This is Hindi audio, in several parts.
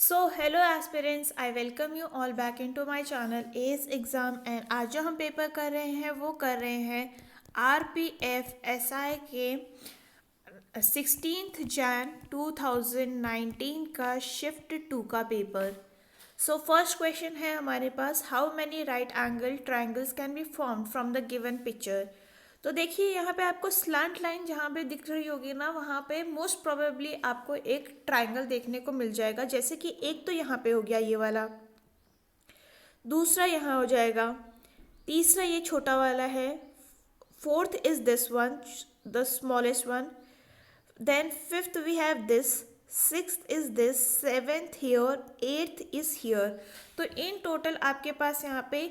So hello aspirants, I welcome you all back into my channel ACE exam and आज जो हम पेपर कर रहे हैं वो कर रहे हैं RPF SI के 16 Jan 2019 का शिफ्ट 2 का पेपर। सो फर्स्ट क्वेश्चन है हमारे पास, how many right angle triangles can be form from the given picture. तो देखिए यहाँ पे आपको स्लांट लाइन जहाँ पे दिख रही होगी ना, वहाँ पे मोस्ट प्रोबेबली आपको एक ट्राइंगल देखने को मिल जाएगा। जैसे कि एक तो यहाँ पे हो गया ये वाला, दूसरा यहाँ हो जाएगा, तीसरा ये छोटा वाला है, fourth is this one, the smallest one, then fifth we have this, sixth is this, seventh here, eighth is here. तो इन टोटल आपके पास यहाँ पे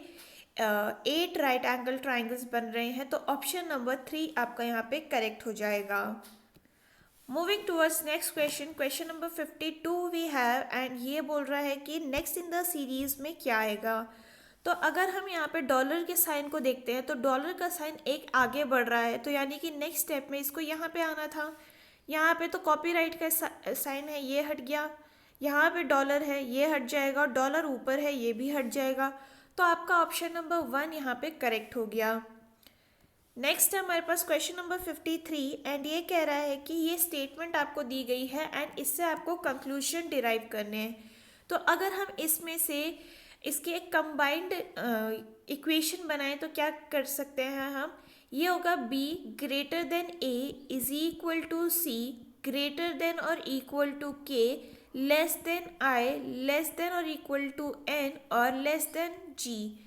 8 राइट एंगल ट्राइंगल्स बन रहे हैं। तो ऑप्शन नंबर 3 आपका यहाँ पे करेक्ट हो जाएगा। Moving towards next question, question number 52 we have, and ये बोल रहा है कि नेक्स्ट इन द सीरीज में क्या आएगा। तो अगर हम यहाँ पे डॉलर के साइन को देखते हैं तो डॉलर का साइन एक आगे बढ़ रहा है, तो यानी कि नेक्स्ट स्टेप में इसको यहाँ पे आना था। यहाँ पे तो कॉपीराइट का साइन है, ये हट गया। यहाँ पे डॉलर है, ये हट जाएगा, और डॉलर ऊपर है, ये भी हट जाएगा। तो आपका ऑप्शन नंबर 1 यहाँ पे करेक्ट हो गया। नेक्स्ट है हमारे पास क्वेश्चन नंबर 53, एंड ये कह रहा है कि ये स्टेटमेंट आपको दी गई है एंड इससे आपको कंक्लूजन डिराइव करने हैं। तो अगर हम इसमें से इसके एक कंबाइंड इक्वेशन बनाएं तो क्या कर सकते हैं हम। ये होगा B greater than A is equal to C greater than और equal to K less than I less than और इक्वल टू एन और लेस देन जी।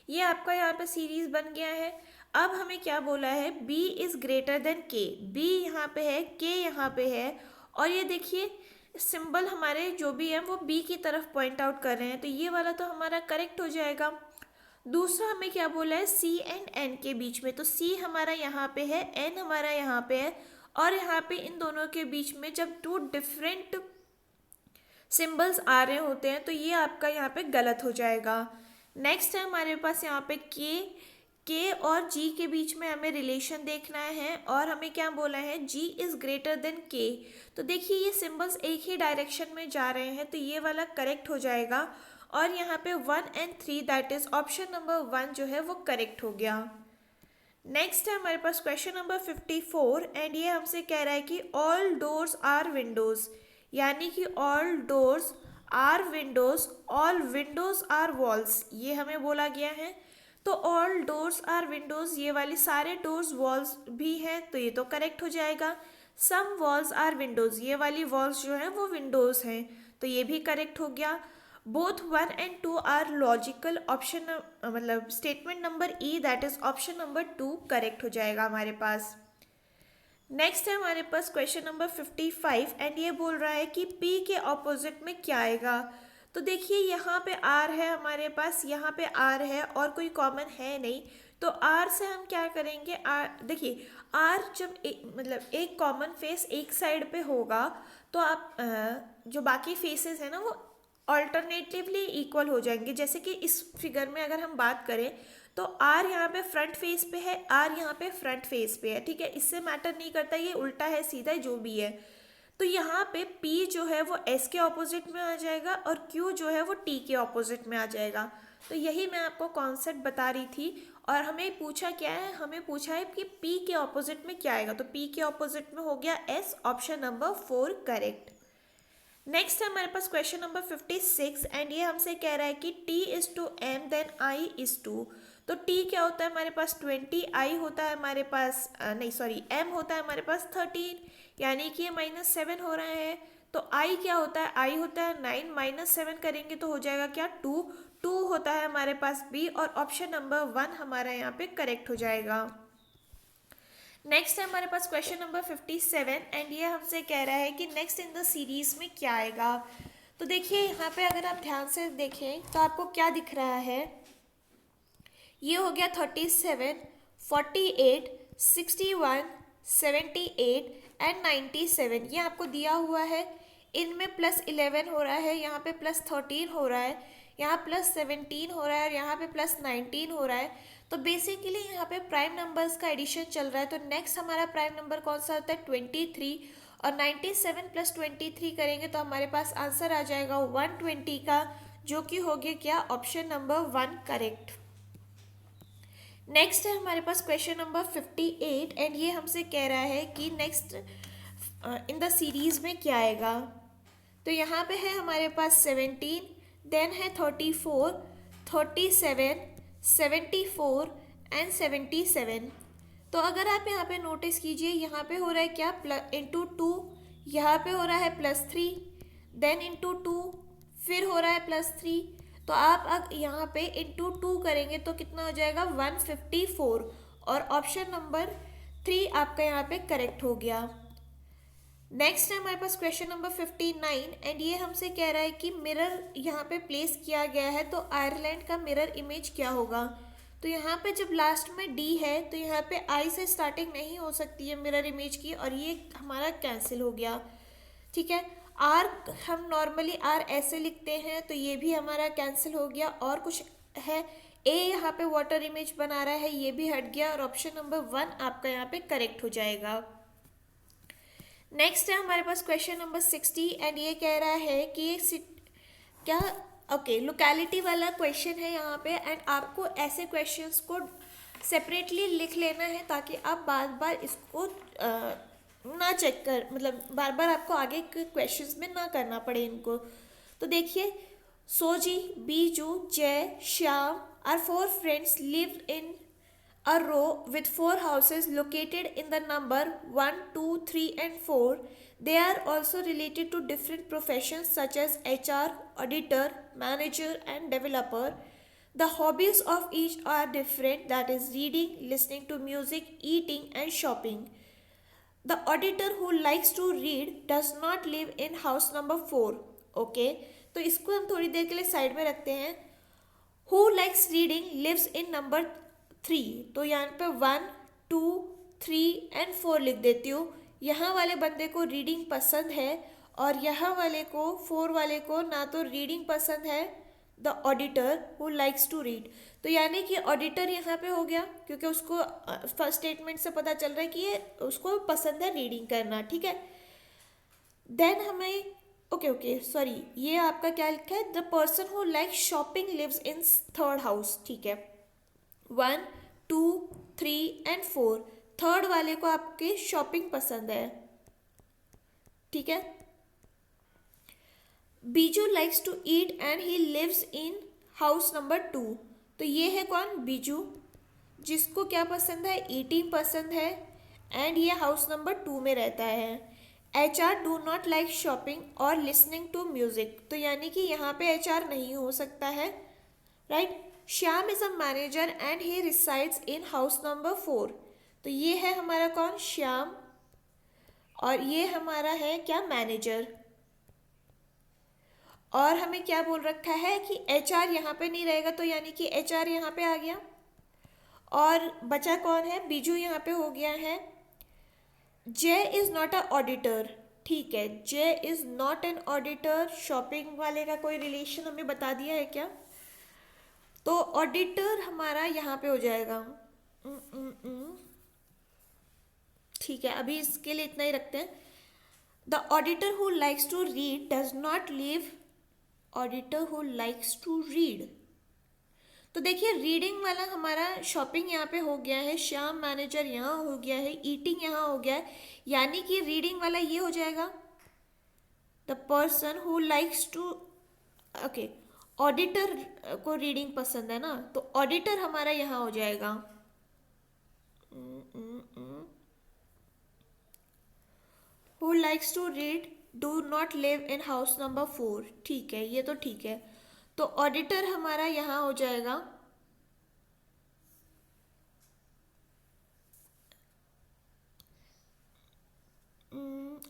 ये आपका यहाँ पे सीरीज बन गया है। अब हमें क्या बोला है, b is greater than k, b यहाँ पे है, k यहाँ पे है, और ये देखिए सिंबल हमारे जो भी है वो b की तरफ पॉइंट आउट कर रहे हैं, तो ये वाला तो हमारा करेक्ट हो जाएगा। दूसरा हमें क्या बोला है, c एंड n के बीच में, तो c हमारा यहाँ पे है, n हमारा यहाँ पे है, और यहाँ पे इन दोनों के बीच में जब टू डिफरेंट सिंबल्स आ रहे होते हैं तो ये आपका यहाँ पे गलत हो जाएगा। नेक्स्ट है हमारे पास यहाँ पे के और जी के बीच में हमें रिलेशन देखना है, और हमें क्या बोला है, जी इज ग्रेटर देन के। तो देखिए ये सिंबल्स एक ही डायरेक्शन में जा रहे हैं, तो ये वाला करेक्ट हो जाएगा। और यहाँ पे 1 and 3 that is option number 1 जो है वो करेक्ट हो गया। नेक्स्ट है हमारे पास क्वेश्चन नंबर 54, एंड ये हमसे कह रहा है कि ऑल डोर्स आर विंडोज, यानी कि all doors are windows, all windows are walls, ये हमें बोला गया है। तो ऑल डोर्स आर विंडोज, ये वाली सारे डोर्स वॉल्स भी हैं, तो ये तो करेक्ट हो जाएगा। सम वॉल्स आर विंडोज, ये वाली वॉल्स जो हैं वो विंडोज हैं, तो ये भी करेक्ट हो गया। Both 1 and 2 are logical, option मतलब statement number E that is option number 2 correct हो जाएगा हमारे पास। नेक्स्ट है हमारे पास क्वेश्चन नंबर 55, एंड ये बोल रहा है कि P के ऑपोजिट में क्या आएगा। तो देखिए यहाँ पे R है हमारे पास, यहाँ पे R है और कोई कॉमन है नहीं, तो R से हम क्या करेंगे, R देखिए R जब मतलब एक कॉमन फेस एक साइड पे होगा तो आप जो बाकी फेसेस है ना वो ऑल्टरनेटिवली इक्वल हो जाएंगे। जैसे कि इस फिगर में अगर हम बात करें तो R यहाँ पे फ्रंट फेस पे है, R यहाँ पे फ्रंट फेस पे है, ठीक है, इससे मैटर नहीं करता ये उल्टा है सीधा जो भी है। तो यहाँ पे P जो है वो S के ऑपोजिट में आ जाएगा और Q जो है वो T के ऑपोजिट में आ जाएगा। तो यही मैं आपको कॉन्सेप्ट बता रही थी। और हमें पूछा क्या है, हमें पूछा है कि P के ऑपोजिट में क्या आएगा, तो P के ऑपोजिट में हो गया S, option number 4 correct. Next है हमारे पास क्वेश्चन नंबर 56, एंड ये हमसे कह रहा है कि T is to M then I is to. तो T क्या होता है हमारे पास 20, I होता है हमारे पास नहीं सॉरी M होता है हमारे पास 13, यानी कि ये -7 हो रहा है। तो I क्या होता है, I होता है 9 -7 करेंगे तो हो जाएगा क्या 2 होता है हमारे पास B, और ऑप्शन नंबर 1 हमारा यहाँ पे करेक्ट हो जाएगा। नेक्स्ट है हमारे पास क्वेश्चन नंबर 57, एंड ये हमसे कह रहा है कि नेक्स्ट इन द सीरीज में क्या आएगा। तो देखिए यहाँ पे अगर आप ध्यान से देखें तो आपको क्या दिख रहा है, ये हो गया 37, 48, 61, 78 एंड 97, ये आपको दिया हुआ है। इनमें +11 हो रहा है, यहाँ पे +13 हो रहा है, यहाँ +17 हो रहा है और यहाँ पे +19 हो रहा है। तो बेसिकली यहाँ पे प्राइम नंबर्स का एडिशन चल रहा है। तो नेक्स्ट हमारा प्राइम नंबर कौन सा होता है 23, और 97 प्लस 23 करेंगे तो हमारे पास आंसर आ जाएगा 120 का, जो कि हो गया क्या, ऑप्शन नंबर 1 करेक्ट। नेक्स्ट है हमारे पास क्वेश्चन नंबर 58 एंड ये हमसे कह रहा है कि नेक्स्ट इन द सीरीज में क्या आएगा। तो यहाँ पे है हमारे पास 17, देन है 34, 37, 74 एंड 77। तो अगर आप यहाँ पे नोटिस कीजिए, यहाँ पे हो रहा है क्या, इंटू 2, यहाँ पे हो रहा है +3, देन इंटू 2, फिर हो रहा है +3। तो आप अगर यहाँ पे इंटू 2 करेंगे तो कितना हो जाएगा, 154, और ऑप्शन नंबर 3 आपका यहाँ पे करेक्ट हो गया। नेक्स्ट है हमारे पास क्वेश्चन नंबर 59 एंड ये हमसे कह रहा है कि मिरर यहाँ पे प्लेस किया गया है, तो आयरलैंड का मिरर इमेज क्या होगा। तो यहाँ पे जब लास्ट में डी है तो यहाँ पे आई से स्टार्टिंग नहीं हो सकती है मिरर इमेज की, और ये हमारा कैंसिल हो गया। ठीक है, आर हम नॉर्मली आर ऐसे लिखते हैं, तो ये भी हमारा कैंसिल हो गया। और कुछ है, ए यहाँ पे वाटर इमेज बना रहा है, ये भी हट गया, और ऑप्शन नंबर 1 आपका यहाँ पे करेक्ट हो जाएगा। नेक्स्ट है हमारे पास क्वेश्चन नंबर 60 एंड ये कह रहा है कि क्या, ओके, लोकेलिटी वाला क्वेश्चन है यहाँ पे, एंड आपको ऐसे क्वेश्चंस को सेपरेटली लिख लेना है ताकि आप बार बार इसको ना चेक कर, मतलब बार बार आपको आगे के क्वेश्चंस में ना करना पड़े इनको। तो देखिए, Soji, Biju, Jay, Shyam are 4 friends live in a row with 4 houses located in the number 1, 2, 3 and 4. They are also related to different professions such as HR, auditor, manager and developer. The hobbies of each are different, that is reading, listening to music, eating and shopping. The auditor who likes to read does not live in house number 4. Okay, तो इसको हम थोड़ी देर के लिए साइड में रखते हैं। Who likes reading lives in number 3, तो यहाँ पे 1, 2, 3 एंड 4 लिख देती हूँ। यहाँ वाले बंदे को रीडिंग पसंद है और यहाँ वाले को, 4 वाले को ना तो रीडिंग पसंद है, the auditor who likes to read. तो यानी कि ऑडिटर यहाँ पे हो गया, क्योंकि उसको फर्स्ट स्टेटमेंट से पता चल रहा है कि ये उसको पसंद है रीडिंग करना। ठीक है, देन हमें ओके सॉरी, ये आपका क्या लिखा है, the person who like shopping lives in 3rd house. ठीक है, 1, 2, 3 एंड 4, 3rd वाले को आपके शॉपिंग पसंद है। ठीक है, Biju likes to eat and he lives in house number 2। तो ये है कौन, बीजू, जिसको क्या पसंद है, ईटिंग पसंद है, एंड ये हाउस नंबर 2 में रहता है। HR do not like shopping और लिसनिंग टू म्यूजिक, तो यानी कि यहाँ पे HR नहीं हो सकता है, right. Shyam is a manager and he resides in house number 4। तो ये है हमारा कौन, श्याम, और ये हमारा है क्या, मैनेजर। और हमें क्या बोल रखा है कि HR यहाँ पे नहीं रहेगा, तो यानी कि HR यहाँ पे आ गया, और बचा कौन है, बीजू यहाँ पे हो गया है। जय इज नॉट अ ऑडिटर। ठीक है, जय is not an auditor, shopping वाले का कोई रिलेशन हमें बता दिया है क्या, तो ऑडिटर हमारा यहाँ पे हो जाएगा। ठीक है, अभी इसके लिए इतना ही रखते हैं। The auditor who likes to read does not live, auditor who likes to read. तो देखिए, रीडिंग वाला हमारा शॉपिंग यहाँ पे हो गया है, श्याम मैनेजर यहाँ हो गया है, ईटिंग यहाँ हो गया है, यानी कि रीडिंग वाला ये हो जाएगा, the person who likes to, okay, auditor को रीडिंग पसंद है ना, तो ऑडिटर हमारा यहाँ हो जाएगा। Who likes to read do not live in house number 4। ठीक है, ये तो ठीक है, तो ऑडिटर हमारा यहाँ हो जाएगा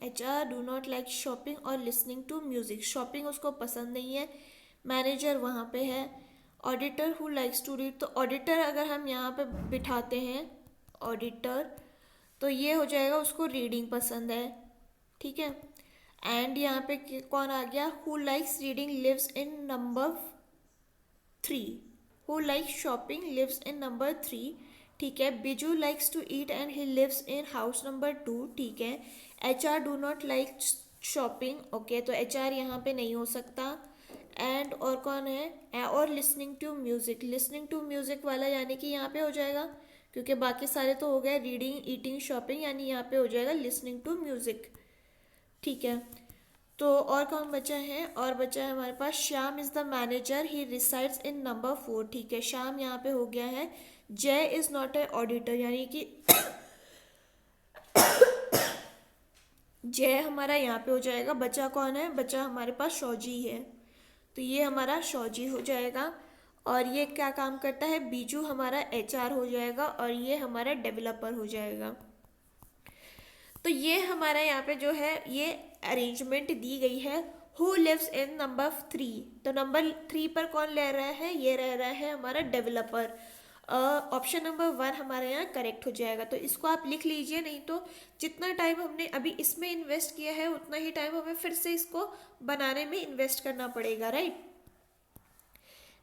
HR do not like shopping और लिसनिंग टू म्यूजिक, शॉपिंग उसको पसंद नहीं है, मैनेजर वहाँ पे है, auditor who likes to read. तो ऑडिटर अगर हम यहाँ पे बिठाते हैं ऑडिटर, तो ये हो जाएगा उसको रीडिंग पसंद है। ठीक है, एंड यहाँ पे कौन आ गया, who likes reading lives in number 3, who likes shopping lives in number 3। ठीक है, Biju likes to eat and he lives in house number 2। ठीक है, HR do not like shopping, okay, तो HR यहाँ पे नहीं हो सकता। एंड और कौन है, और listening to music, listening to music वाला यानी कि यहाँ पे हो जाएगा, क्योंकि बाकी सारे तो हो गए, रीडिंग, ईटिंग, शॉपिंग, यानी यहाँ पे हो जाएगा लिसनिंग टू म्यूज़िक। ठीक है, तो और कौन बचा है, और बचा है हमारे पास Shyam is the manager, he resides in number 4। ठीक है, श्याम यहाँ पे हो गया है। जय इज़ नॉट ए ऑडिटर, यानी कि जय हमारा यहाँ पे हो जाएगा। बचा कौन है, बचा हमारे पास शौजी है, तो ये हमारा शौजी हो जाएगा। और ये क्या काम करता है, बीजू हमारा HR हो जाएगा, और ये हमारा डेवलपर हो जाएगा। तो ये हमारा यहाँ पे जो है ये अरेंजमेंट दी गई है। हु लिव्स इन नंबर 3, तो नंबर 3 पर कौन ले रहा है, ये रह रहा है हमारा डेवलपर। ऑप्शन नंबर 1 हमारे यहाँ करेक्ट हो जाएगा। तो इसको आप लिख लीजिए, नहीं तो जितना टाइम हमने अभी इसमें इन्वेस्ट किया है उतना ही टाइम हमें फिर से इसको बनाने में इन्वेस्ट करना पड़ेगा, राइट।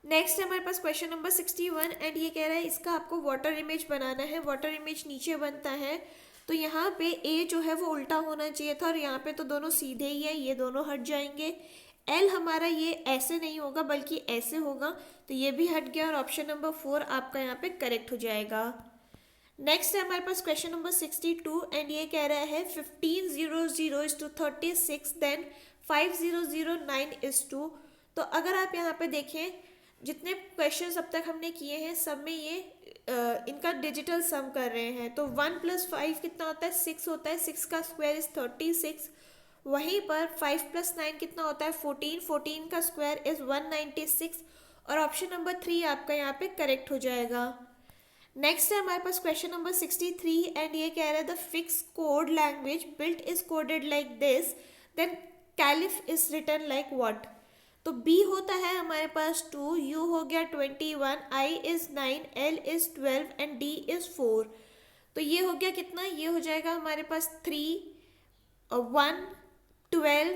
नेक्स्ट है हमारे पास क्वेश्चन नंबर 61 एंड ये कह रहा है इसका आपको वाटर इमेज बनाना है। वाटर इमेज नीचे बनता है, तो यहाँ पे ए जो है वो उल्टा होना चाहिए था, और यहाँ पे तो दोनों सीधे ही है, ये दोनों हट जाएंगे। एल हमारा ये ऐसे नहीं होगा बल्कि ऐसे होगा, तो ये भी हट गया, और ऑप्शन नंबर 4 आपका यहाँ पे करेक्ट हो जाएगा। नेक्स्ट है हमारे पास क्वेश्चन नंबर 62 एंड ये कह रहा है 1500 is to 36 then 5009 is to. तो अगर आप यहाँ पे देखें जितने क्वेश्चन अब तक हमने किए हैं सब में ये इनका डिजिटल सम कर रहे हैं। तो 1 + 5 कितना होता है, 6 होता है, 6 का स्क्वायर इज 36। वहीं पर 5 + 9 कितना होता है, 14, 14 का स्क्वायर इज 196, और ऑप्शन नंबर 3 आपका यहाँ पे करेक्ट हो जाएगा। नेक्स्ट है हमारे पास क्वेश्चन नंबर 63 एंड ये कह रहा है the fix code language built is coded like this then कैलिफ इज रिटन लाइक व्हाट। तो B होता है हमारे पास 2, U हो गया 21, I is 9, L is 12 and D is 4। तो ये हो गया कितना, ये हो जाएगा हमारे पास 3, 1, 12,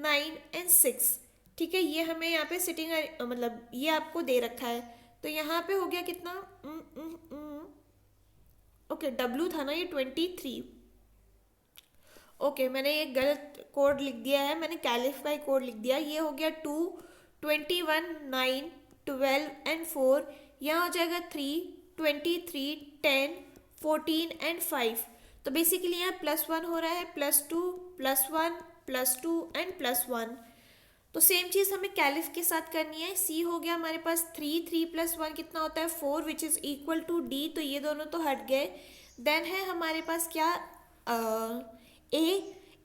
9 एंड 6। ठीक है, ये हमें यहाँ पे सिटिंग मतलब ये आपको दे रखा है, तो यहाँ पे हो गया कितना, ओके W था ना ये 23। ओके मैंने ये गलत कोड लिख दिया है, मैंने कैलिफ का ही कोड लिख दिया। ये हो गया 2, 21, 9, 12 एंड 4। यहाँ हो जाएगा 3, 23, 10, 14 एंड 5। तो बेसिकली यहाँ +1 हो रहा है, +2, +1, +2 एंड +1। तो सेम चीज़ हमें कैलिफ के साथ करनी है। C हो गया हमारे पास 3, 3 + 1 कितना होता है 4 which is equal to D, तो ये दोनों तो हट गए। देन है हमारे पास क्या, A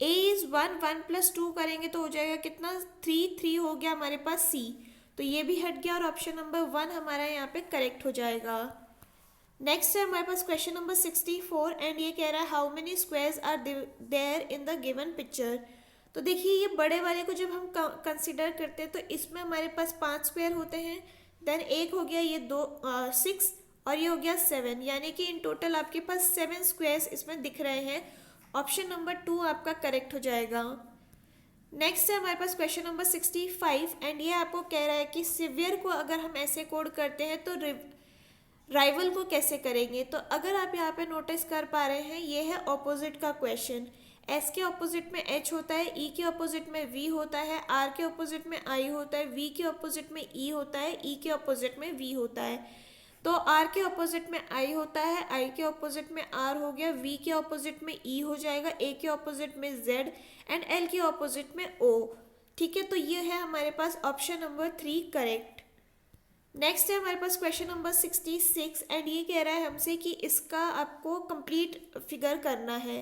इज़ 1, 1 + 2 करेंगे तो हो जाएगा कितना 3, 3 हो गया हमारे पास C, तो ये भी हट गया, और ऑप्शन नंबर 1 हमारा यहाँ पे करेक्ट हो जाएगा। नेक्स्ट है हमारे पास क्वेश्चन नंबर 64 एंड ये कह रहा है how many squares are there in the given picture. तो देखिए ये बड़े वाले को जब हम कंसिडर करते हैं तो इसमें हमारे पास 5 स्क्वायर होते हैं, देन एक हो गया ये 6 और ये हो गया 7, यानी कि इन टोटल आपके पास 7 स्क्वायर्स इसमें दिख रहे हैं। ऑप्शन नंबर 2 आपका करेक्ट हो जाएगा। नेक्स्ट है हमारे पास क्वेश्चन नंबर 65 एंड ये आपको कह रहा है कि सिवियर को अगर हम ऐसे कोड करते हैं तो राइवल को कैसे करेंगे। तो अगर आप यहाँ पे नोटिस कर पा रहे हैं ये है ऑपोजिट का क्वेश्चन। S के ऑपोजिट में H होता है, E के ऑपोजिट में V होता है, R के ऑपोजिट में I होता है, V के ऑपोजिट में E होता है, E के ऑपोजिट में V होता है। तो R के ऑपोजिट में I होता है, I के ऑपोजिट में R हो गया, V के ऑपोजिट में E हो जाएगा, A के ऑपोजिट में Z एंड L के ऑपोजिट में O। ठीक है, तो ये है हमारे पास ऑप्शन नंबर 3 करेक्ट। नेक्स्ट है हमारे पास क्वेश्चन नंबर 66 एंड ये कह रहा है हमसे कि इसका आपको कंप्लीट फिगर करना है।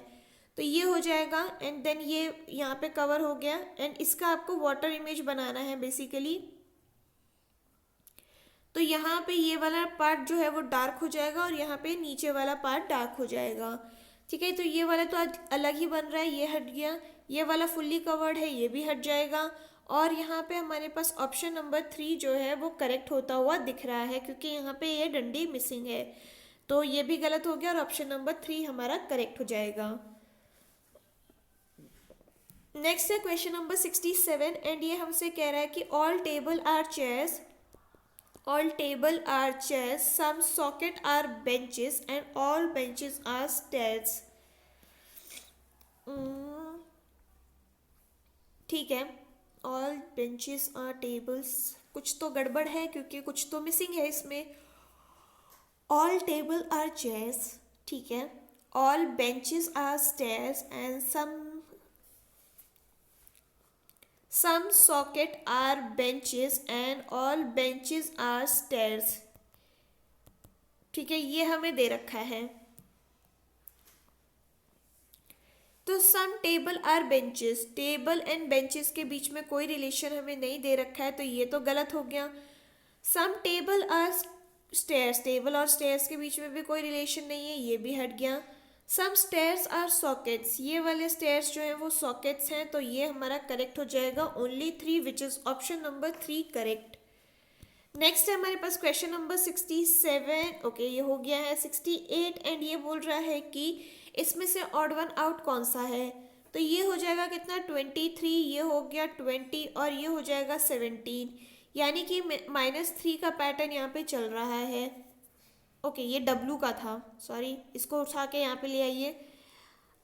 तो ये हो जाएगा एंड देन ये यहाँ पे कवर हो गया एंड इसका आपको वाटर इमेज बनाना है बेसिकली। तो यहाँ पे ये वाला पार्ट जो है वो डार्क हो जाएगा और यहाँ पे नीचे वाला पार्ट डार्क हो जाएगा। ठीक है, तो ये वाला तो अलग ही बन रहा है, ये हट गया, ये वाला फुल्ली कवर्ड है, ये भी हट जाएगा। और यहाँ पे हमारे पास ऑप्शन नंबर 3 जो है वो करेक्ट होता हुआ दिख रहा है क्योंकि यहाँ पे ये डंडी मिसिंग है, तो ये भी गलत हो गया और ऑप्शन नंबर 3 हमारा करेक्ट हो जाएगा। नेक्स्ट है क्वेश्चन नंबर 67 एंड ये हमसे कह रहा है कि all table are chairs, all table are chairs, some socket are benches and all benches are stairs। ठीक है, ऑल बेंचेस आर टेबल्स, कुछ तो गड़बड़ है क्योंकि कुछ तो मिसिंग है इसमें। ऑल टेबल आर चेयर्स, ठीक है, all benches are stairs and some socket are benches and all benches are stairs, ठीक है, ये हमें दे रखा है। तो some table are benches, table and benches के बीच में कोई रिलेशन हमें नहीं दे रखा है, तो ये तो गलत हो गया। सम टेबल आर स्टेयर्स, टेबल और स्टेयर्स के बीच में भी कोई रिलेशन नहीं है, ये भी हट गया। सम स्टेयर्स आर सॉकेट्स, ये वाले स्टेयर्स जो हैं वो सॉकेट्स हैं, तो ये हमारा करेक्ट हो जाएगा only 3, which is option number 3 correct. Next है हमारे पास क्वेश्चन नंबर 67, ओके ये हो गया है 68, एंड ये बोल रहा है कि इसमें से ऑड वन आउट कौन सा है, तो ये हो जाएगा कितना 23, ये हो गया 20 और ये हो जाएगा 17, यानी कि -3 का पैटर्न यहाँ पे चल रहा है। ओके ये W का था, सॉरी, इसको उठा के यहाँ पे ले आइए।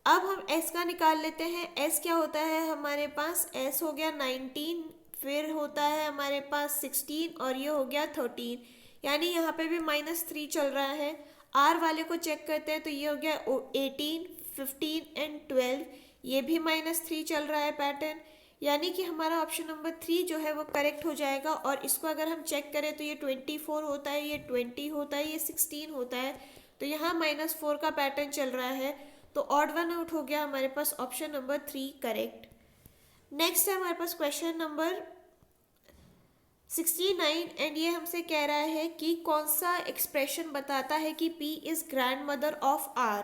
अब हम S का निकाल लेते हैं। S क्या होता है हमारे पास, S हो गया 19, फिर होता है हमारे पास 16 और ये हो गया 13, यानी यहाँ पे भी -3 चल रहा है। R वाले को चेक करते हैं तो ये हो गया 18, 15 एंड 12, ये भी -3 चल रहा है पैटर्न, यानी कि हमारा ऑप्शन नंबर 3 जो है वो करेक्ट हो जाएगा। और इसको अगर हम चेक करें तो ये 24 होता है, ये 20 होता है, ये 16 होता है, तो यहाँ -4 का पैटर्न चल रहा है, तो ऑड वन आउट हो गया हमारे पास ऑप्शन नंबर 3 करेक्ट। नेक्स्ट है हमारे पास क्वेश्चन नंबर 69, एंड ये हमसे कह रहा है कि कौन सा एक्सप्रेशन बताता है कि P is grand mother of R।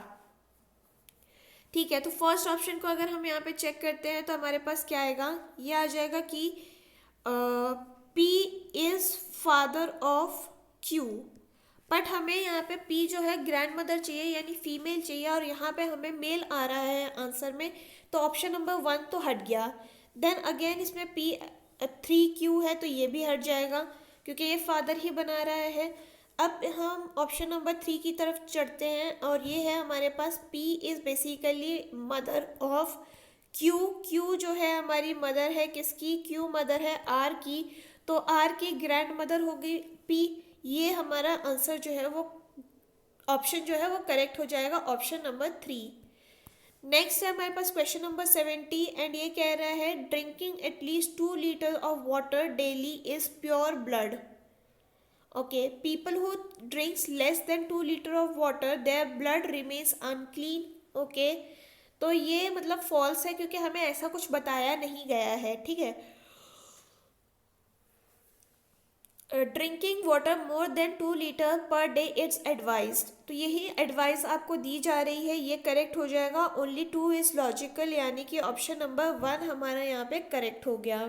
ठीक है, तो फर्स्ट ऑप्शन को अगर हम यहाँ पे चेक करते हैं तो हमारे पास क्या आएगा, ये आ जाएगा कि P is father of Q, but हमें यहाँ पे P जो है ग्रैंड मदर चाहिए यानी फीमेल चाहिए, और यहाँ पे हमें मेल आ रहा है आंसर में, तो ऑप्शन नंबर 1 तो हट गया। देन अगेन इसमें P 3Q है, तो ये भी हट जाएगा क्योंकि ये फादर ही बना रहा है। अब हम ऑप्शन नंबर 3 की तरफ चढ़ते हैं, और ये है हमारे पास P is basically mother of Q। Q जो है हमारी मदर है किसकी, Q मदर है R की, तो R की ग्रैंड मदर हो गई P, ये हमारा आंसर जो है वो ऑप्शन जो है वो करेक्ट हो जाएगा ऑप्शन नंबर 3। नेक्स्ट है हमारे पास क्वेश्चन नंबर 70, एंड ये कह रहा है drinking at least 2 litre of water daily is pure blood. Okay, people who drinks less than 2 litre of water their blood remains unclean. Okay, तो ये मतलब फॉल्स है क्योंकि हमें ऐसा कुछ बताया नहीं गया है। ठीक है, drinking water more than 2 litre per day it's advised, तो यही एडवाइस आपको दी जा रही है, ये करेक्ट हो जाएगा। ओनली 2 इज लॉजिकल, यानी कि ऑप्शन नंबर 1 हमारा यहाँ पे करेक्ट हो गया।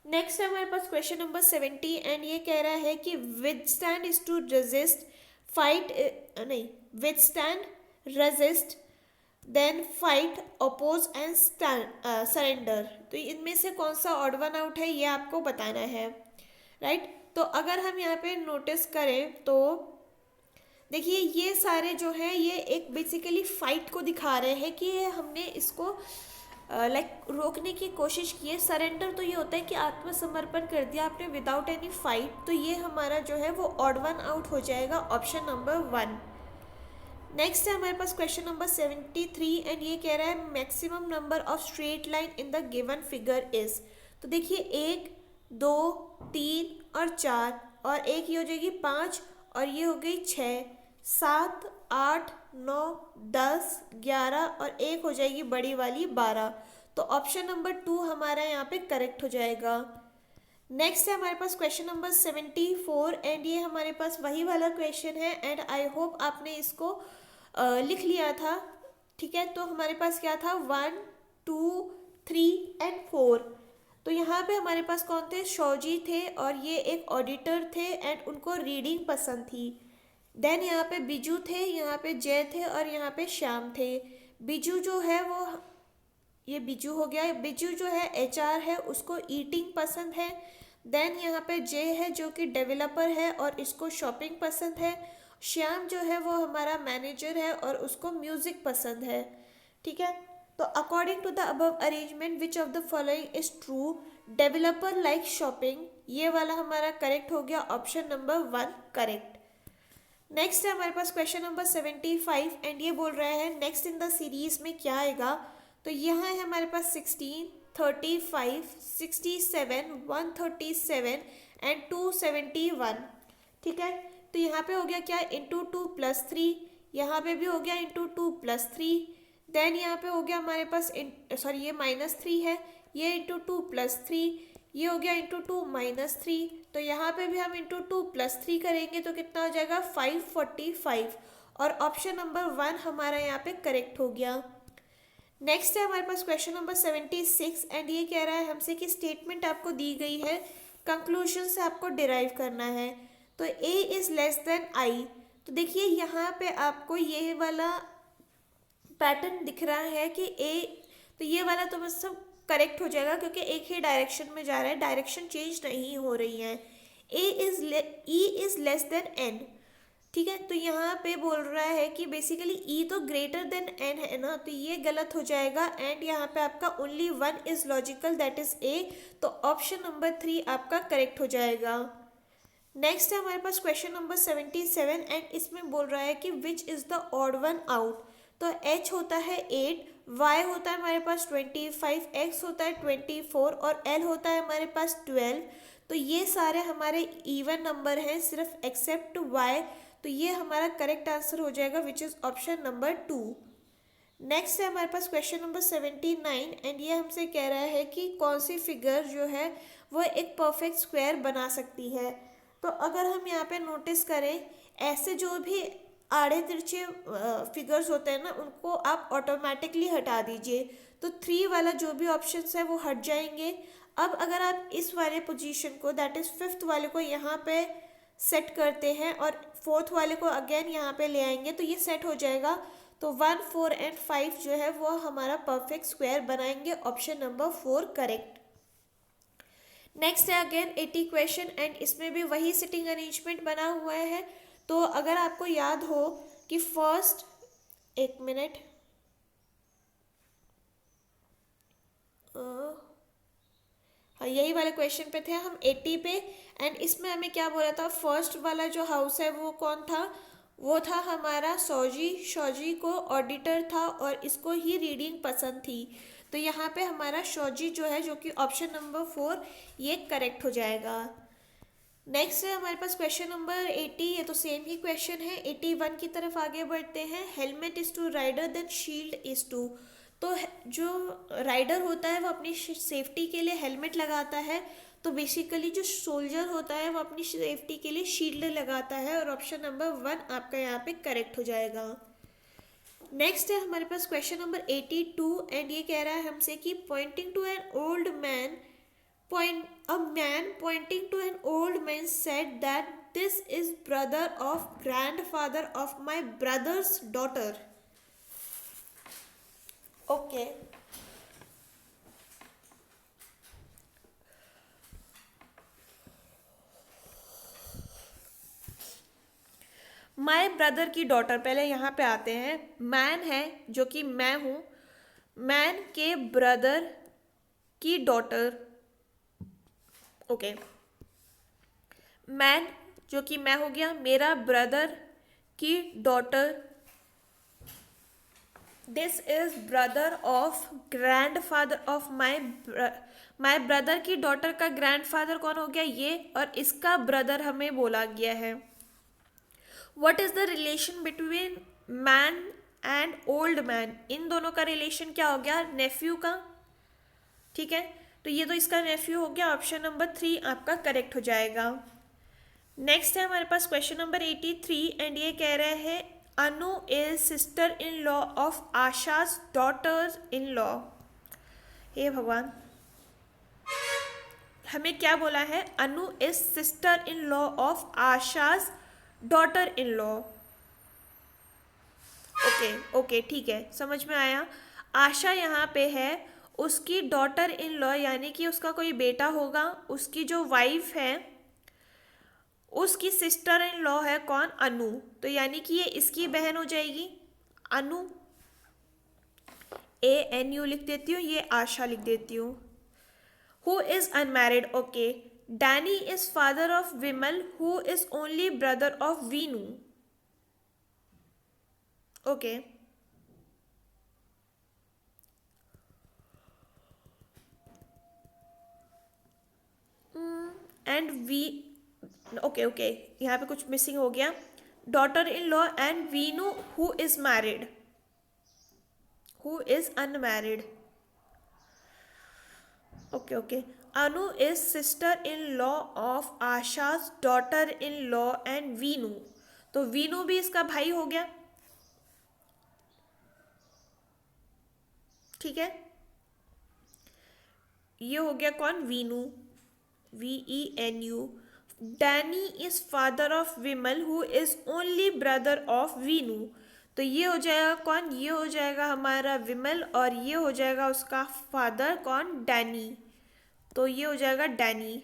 नेक्स्ट है हमारे पास क्वेश्चन नंबर 70, एंड ये कह रहा है कि withstand is to resist, fight नहीं, withstand, resist, then fight, oppose and surrender, तो इनमें से कौन सा ऑड वन आउट है ये आपको बताना है, राइट। तो अगर हम यहाँ पे नोटिस करें तो देखिए ये सारे जो है ये एक बेसिकली फाइट को दिखा रहे हैं कि हमने इसको रोकने की कोशिश की है। सरेंडर तो ये होता है कि आत्मसमर्पण कर दिया आपने विदाउट एनी फाइट, तो ये हमारा जो है वो ऑड वन आउट हो जाएगा ऑप्शन नंबर 1। नेक्स्ट है हमारे पास क्वेश्चन नंबर 73, एंड ये कह रहा है maximum number of straight line in the given figure is, तो देखिए 1, 2, 3 और 4, और एक ये हो जाएगी 5, और ये हो गई 6, 7, 8, 9, 10, 11 और एक हो जाएगी बड़ी वाली 12, तो ऑप्शन नंबर 2 हमारा यहाँ पे करेक्ट हो जाएगा। नेक्स्ट है हमारे पास क्वेश्चन नंबर 74, एंड ये हमारे पास वही वाला क्वेश्चन है, एंड आई होप आपने इसको लिख लिया था। ठीक है, तो हमारे पास क्या था 1, 2, 3 एंड 4, तो यहाँ पे हमारे पास कौन थे, शौजी थे, और ये एक ऑडिटर थे एंड उनको रीडिंग पसंद थी। देन यहाँ पे बिजू थे, यहाँ पे जय थे, और यहाँ पे श्याम थे। बिजू जो है वो, ये बिजू हो गया, बिजू जो है HR है, उसको ईटिंग पसंद है। देन यहाँ पे जय है जो कि डेवलपर है और इसको शॉपिंग पसंद है। श्याम जो है वो हमारा मैनेजर है और उसको म्यूज़िक पसंद है। ठीक है, तो according to the above arrangement which of the following is true, developer like shopping, ये वाला हमारा करेक्ट हो गया, ऑप्शन नंबर 1 करेक्ट। नेक्स्ट है हमारे पास क्वेश्चन नंबर 75 एंड ये बोल रहा है नेक्स्ट इन द सीरीज में क्या आएगा। तो यहाँ है हमारे पास 16, 35, 67, 137 एंड 271। ठीक है, तो यहाँ पे हो गया क्या, इंटू 2+3, यहाँ पे भी हो गया इंटू 2+3, देन यहाँ पे हो गया हमारे पास सॉरी ये -3 है, ये इंटू 2+3, ये हो गया इंटू 2-3, तो यहाँ पे भी हम इंटू 2+3 करेंगे तो कितना हो जाएगा 545, और ऑप्शन नंबर 1 हमारा यहाँ पे करेक्ट हो गया। नेक्स्ट है हमारे पास क्वेश्चन नंबर 76 एंड ये कह रहा है हमसे कि स्टेटमेंट आपको दी गई है, कंक्लूजन से आपको डिराइव करना है। तो a is less than i, तो देखिए यहाँ पे आपको ये वाला पैटर्न दिख रहा है कि a, तो ये वाला तो बस सब करेक्ट हो जाएगा क्योंकि एक ही डायरेक्शन में जा रहा है, डायरेक्शन चेंज नहीं हो रही है। e is less than n, ठीक है, तो यहाँ पे बोल रहा है कि बेसिकली e तो ग्रेटर देन n है ना, तो ये गलत हो जाएगा एंड यहाँ पे आपका only 1 is logical that is a, तो ऑप्शन नंबर 3 आपका करेक्ट हो जाएगा। नेक्स्ट है हमारे पास क्वेश्चन नंबर 77 एंड इसमें बोल रहा है कि which is the odd one out. तो h होता है 8, y होता है हमारे पास 25, x होता है 24 और l होता है हमारे पास 12। तो ये सारे हमारे इवन नंबर हैं सिर्फ एक्सेप्ट y, तो ये हमारा करेक्ट आंसर हो जाएगा which is option number 2। Next है हमारे पास क्वेश्चन नंबर 79 एंड ये हमसे कह रहा है कि कौन सी फिगर जो है वो एक परफेक्ट स्क्वायर बना सकती है। तो अगर हम यहाँ पे नोटिस करें, ऐसे जो भी आड़े तिरछे फिगर्स होते हैं ना, उनको आप ऑटोमेटिकली हटा दीजिए, तो 3 वाला जो भी ऑप्शंस है वो हट जाएंगे। अब अगर आप इस वाले पोजीशन को दैट इज़ 5th वाले को यहाँ पे सेट करते हैं और 4th वाले को अगेन यहाँ पे ले आएंगे तो ये सेट हो जाएगा, तो 1, 4 एंड 5 जो है वो हमारा परफेक्ट स्क्वायर बनाएंगे, ऑप्शन नंबर 4 करेक्ट। नेक्स्ट है अगेन 80 क्वेश्चन एंड इसमें भी वही सिटिंग अरेंजमेंट बना हुआ है। तो अगर आपको याद हो कि फर्स्ट, एक मिनट, हाँ यही वाले क्वेश्चन पे थे हम 80 पे एंड इसमें हमें क्या बोला था, फर्स्ट वाला जो हाउस है वो कौन था, वो था हमारा सौजी। शौजी को ऑडिटर था और इसको ही रीडिंग पसंद थी, तो यहाँ पे हमारा शौजी जो है, जो कि ऑप्शन नंबर 4 ये करेक्ट हो जाएगा। नेक्स्ट है हमारे पास क्वेश्चन नंबर 80, ये तो सेम ही क्वेश्चन है। 81 की तरफ आगे बढ़ते हैं। Helmet is to rider then shield is to, तो जो राइडर होता है वो अपनी सेफ्टी के लिए हेलमेट लगाता है, तो बेसिकली जो सोल्जर होता है वो अपनी सेफ्टी के लिए शील्ड लगाता है, और ऑप्शन नंबर 1 आपका यहाँ पे करेक्ट हो जाएगा। नेक्स्ट है हमारे पास क्वेश्चन नंबर 82 एंड ये कह रहा है हमसे कि pointing to an old man, a man pointing to an old man said that this is brother of grandfather of my brother's daughter. Okay. My brother की डॉटर, पहले यहाँ पे आते हैं। मैन है जो कि मैं हूँ, मैन के ब्रदर की डॉटर, ओके, मैन जो कि मैं हो गया, मेरा ब्रदर की daughter, this is brother of grandfather of my brother की डॉटर का ग्रैंडफादर कौन हो गया, ये, और इसका ब्रदर हमें बोला गया है। What is the relation between man and old man, इन दोनों का रिलेशन क्या हो गया, नेफ्यू का, ठीक है, तो ये तो इसका नेफ्यू हो गया, ऑप्शन नंबर 3 आपका करेक्ट हो जाएगा। नेक्स्ट है हमारे पास क्वेश्चन नंबर 83 एंड ये कह रहे हैं Anu is sister in law of Asha's daughter in law. हे भगवान, हमें क्या बोला है, Anu is sister in law of Asha's daughter in law. Okay ठीक है, समझ में आया। आशा यहाँ पे है, उसकी डॉटर इन लॉ यानी कि उसका कोई बेटा होगा, उसकी जो वाइफ है उसकी सिस्टर इन लॉ है कौन, अनु, तो यानी कि ये इसकी बहन हो जाएगी अनु। ANU लिख देती हूँ, ये आशा लिख देती हूँ. Who is unmarried? Okay. Danny is father of Vimal, who is only brother of Vinu. Okay. And we. Okay. यहाँ पे कुछ मिसिंग हो गया. Daughter in law and Vinu, who is married. Who is unmarried. Okay. Anu is sister-in-law of Asha's daughter-in-law and Vinu. तो वीनू भी इसका भाई हो गया. ठीक है, ये हो गया कौन? Venu. VENU. Danny is father of Vimal who is only brother of Venu. तो ये हो जाएगा कौन? ये हो जाएगा हमारा विमल और ये हो जाएगा उसका फादर कौन? डैनी. तो ये हो जाएगा Danny.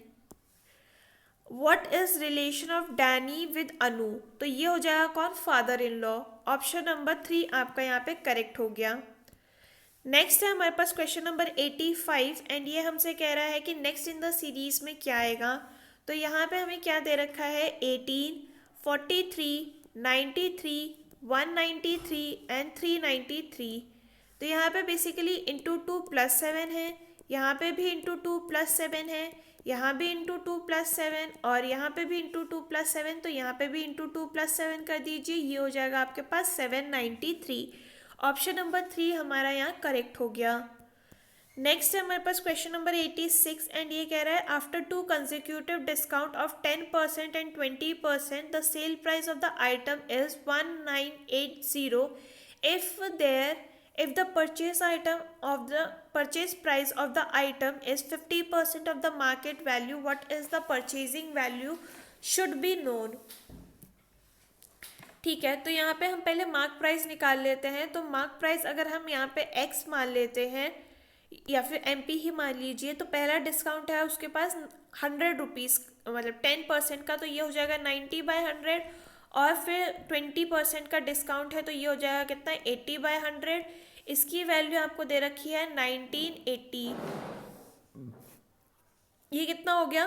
What is relation of Danny with Anu? तो ये हो जाएगा कौन? Father in law. Option number 3 आपका यहाँ पे करेक्ट हो गया. नेक्स्ट है हमारे पास क्वेश्चन नंबर 85 एंड ये हमसे कह रहा है कि नेक्स्ट इन द सीरीज में क्या आएगा. तो यहाँ पे हमें क्या दे रखा है? 18, 43, 93, 193 एंड 393. तो यहाँ पे बेसिकली इंटू 2 + 7 है, यहाँ पे भी इंटू 2 + 7 है, यहाँ भी इंटू 2 + 7 और यहाँ पे भी इंटू 2 + 7. तो यहाँ पे भी इंटू 2 + 7 कर दीजिए. ये हो जाएगा आपके पास 793. ऑप्शन नंबर 3 हमारा यहाँ करेक्ट हो गया. नेक्स्ट है हमारे पास क्वेश्चन नंबर 86 एंड ये कह रहा है after 2 consecutive discount of 10% and 20% the sale price of the item is 1980 if the purchase price of the item is 50% of the market value, what is the purchasing value should be known. ठीक है, तो यहाँ पे हम पहले मार्क प्राइस निकाल लेते हैं. तो मार्क प्राइस अगर हम यहाँ पे x मान लेते हैं या फिर MP ही मान लीजिए, तो पहला डिस्काउंट है उसके पास 100 रुपीज़, मतलब 10% का. तो ये हो जाएगा 90/100 और फिर 20% का डिस्काउंट है तो ये हो जाएगा कितना? 80/100. इसकी वैल्यू आपको दे रखी है 1980. ये कितना हो गया?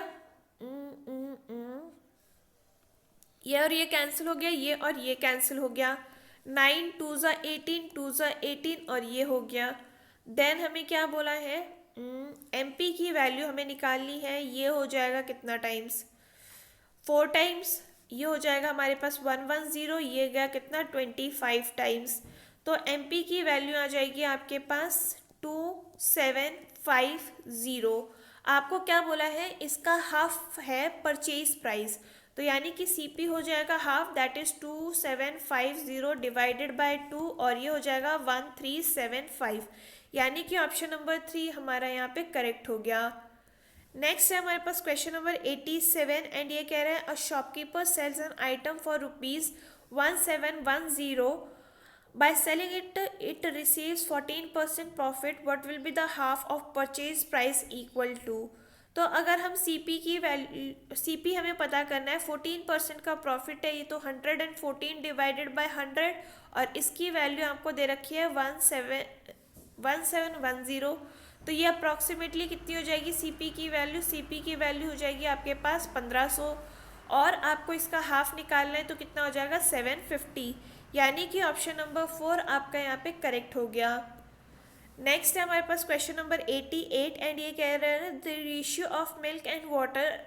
ये और ये कैंसिल हो गया, ये और ये कैंसिल हो गया. 9 2 ज़ा 18, 2 ज़ा 18 और ये हो गया. देन हमें क्या बोला है? MP की वैल्यू हमें निकालनी है. ये हो जाएगा कितना टाइम्स? 4 टाइम्स. ये हो जाएगा हमारे पास 110. ये गया कितना? 25 टाइम्स. तो MP की वैल्यू आ जाएगी आपके पास 2750. आपको क्या बोला है? इसका हाफ है परचेज प्राइस. तो यानी कि CP हो जाएगा half, that is 2750 divided by 2 और ये हो जाएगा 1375. यानी कि ऑप्शन नंबर 3 हमारा यहाँ पे करेक्ट हो गया. नेक्स्ट है हमारे पास क्वेश्चन नंबर 87 एंड ये कह रहा है a shopkeeper sells an item for ₹1710. By selling it receives 14% profit. What will be the half of purchase price equal to. तो अगर हम CP की वैल्यू, CP हमें पता करना है, 14% का प्रॉफिट है, ये तो 114 डिवाइडेड बाय 100 और इसकी वैल्यू आपको दे रखी है 1710. तो ये अप्रॉक्सीमेटली कितनी हो जाएगी CP की वैल्यू? CP की वैल्यू हो जाएगी आपके पास 1500 और आपको इसका हाफ निकालना है तो कितना हो जाएगा? 750. यानी कि ऑप्शन नंबर 4 आपका यहाँ पे करेक्ट हो गया. नेक्स्ट है हमारे पास क्वेश्चन नंबर 88 एंड ये कह रहे हैं the ratio of milk and water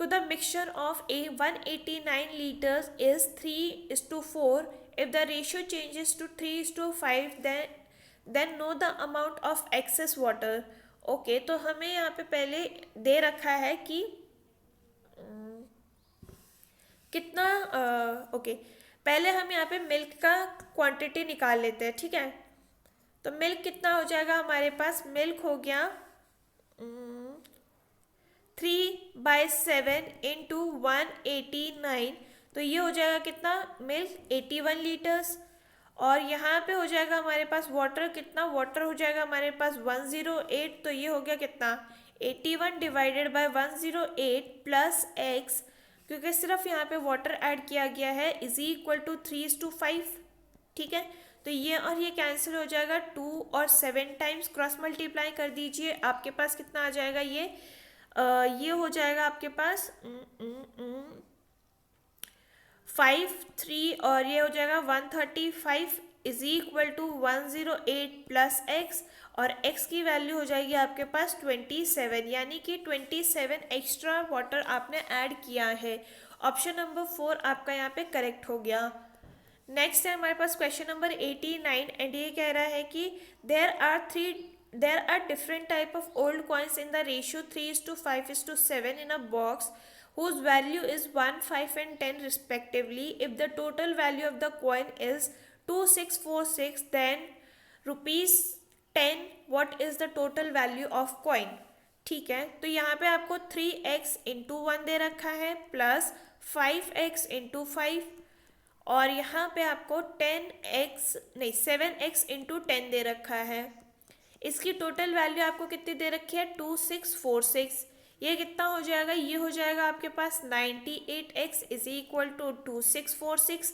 to the mixture of 189 litres is 3:4. If the ratio changes to 3:5 then know the amount of excess water. Okay, तो हमें यहाँ पे पहले दे रखा है कि कितना. ओके, पहले हम यहाँ पे मिल्क का क्वांटिटी निकाल लेते हैं. ठीक है, तो मिल्क कितना हो जाएगा हमारे पास? मिल्क हो गया 3/7 इंटू 189. तो ये हो जाएगा कितना? Milk 81 litres. और यहाँ पे हो जाएगा हमारे पास वाटर कितना? वाटर हो जाएगा हमारे पास 108. तो ये हो गया कितना? 81 डिवाइडेड बाय 108 प्लस x, क्योंकि सिर्फ यहाँ पे वाटर ऐड किया गया है, इज इक्वल टू 3:5. ठीक है, तो ये और ये कैंसिल हो जाएगा, 2 और 7 टाइम्स क्रॉस मल्टीप्लाई कर दीजिए, आपके पास कितना आ जाएगा, ये हो जाएगा आपके पास 5 3 और ये हो जाएगा 135 is equal to 108 plus x, और x की वैल्यू हो जाएगी आपके पास 27, यानी कि 27 एक्स्ट्रा वाटर आपने ऐड किया है। ऑप्शन नंबर 4 आपका यहाँ पे करेक्ट हो गया। नेक्स्ट है हमारे पास क्वेश्चन नंबर 89 एंड ये कह रहा है कि there are different type of old coins in the ratio 3:5:7 in a box whose value is 1, 5 and 10 respectively. If the total value of the coin is 2646, then rupees 10, what is the total value of coin? ठीक है, तो यहाँ पे आपको 3x इंटू 1 दे रखा है प्लस 5x इंटू 5, और यहाँ पे आपको 7x इंटू 10 दे रखा है। इसकी टोटल वैल्यू आपको कितनी दे रखी है, 2646। ये कितना हो जाएगा, ये हो जाएगा आपके पास 98x इज इक्वल टू 2646,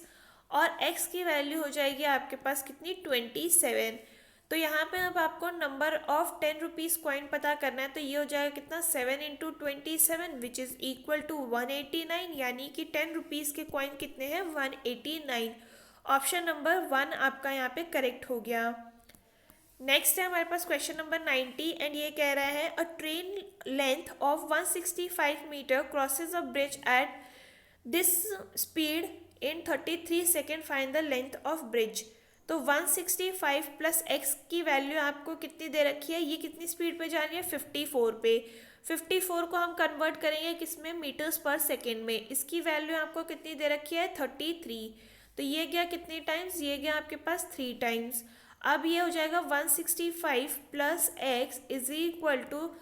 और x की वैल्यू हो जाएगी आपके पास कितनी, 27। तो यहाँ पे अब आपको नंबर ऑफ 10 रुपीज़ कॉइन पता करना है, तो ये हो जाएगा कितना, 7 into 27 which is equal to 189, यानी कि 10 रुपीज़ के कॉइन कितने हैं, 189। ऑप्शन नंबर 1 आपका यहाँ पे करेक्ट हो गया। नेक्स्ट है हमारे पास क्वेश्चन नंबर 90 एंड ये कह रहा है a train length of 165 metre crosses a bridge at this speed in 33 second, find the length of bridge. तो 165 प्लस एक्स की वैल्यू आपको कितनी दे रखी है, ये कितनी स्पीड पे जा रही है, 54 पे। 54 को हम कन्वर्ट करेंगे किसमें, मीटर्स पर सेकेंड में। इसकी वैल्यू आपको कितनी दे रखी है, 33। तो ये गया कितनी टाइम्स, ये गया आपके पास 3 टाइम्स। अब ये हो जाएगा 165 plus x is equal to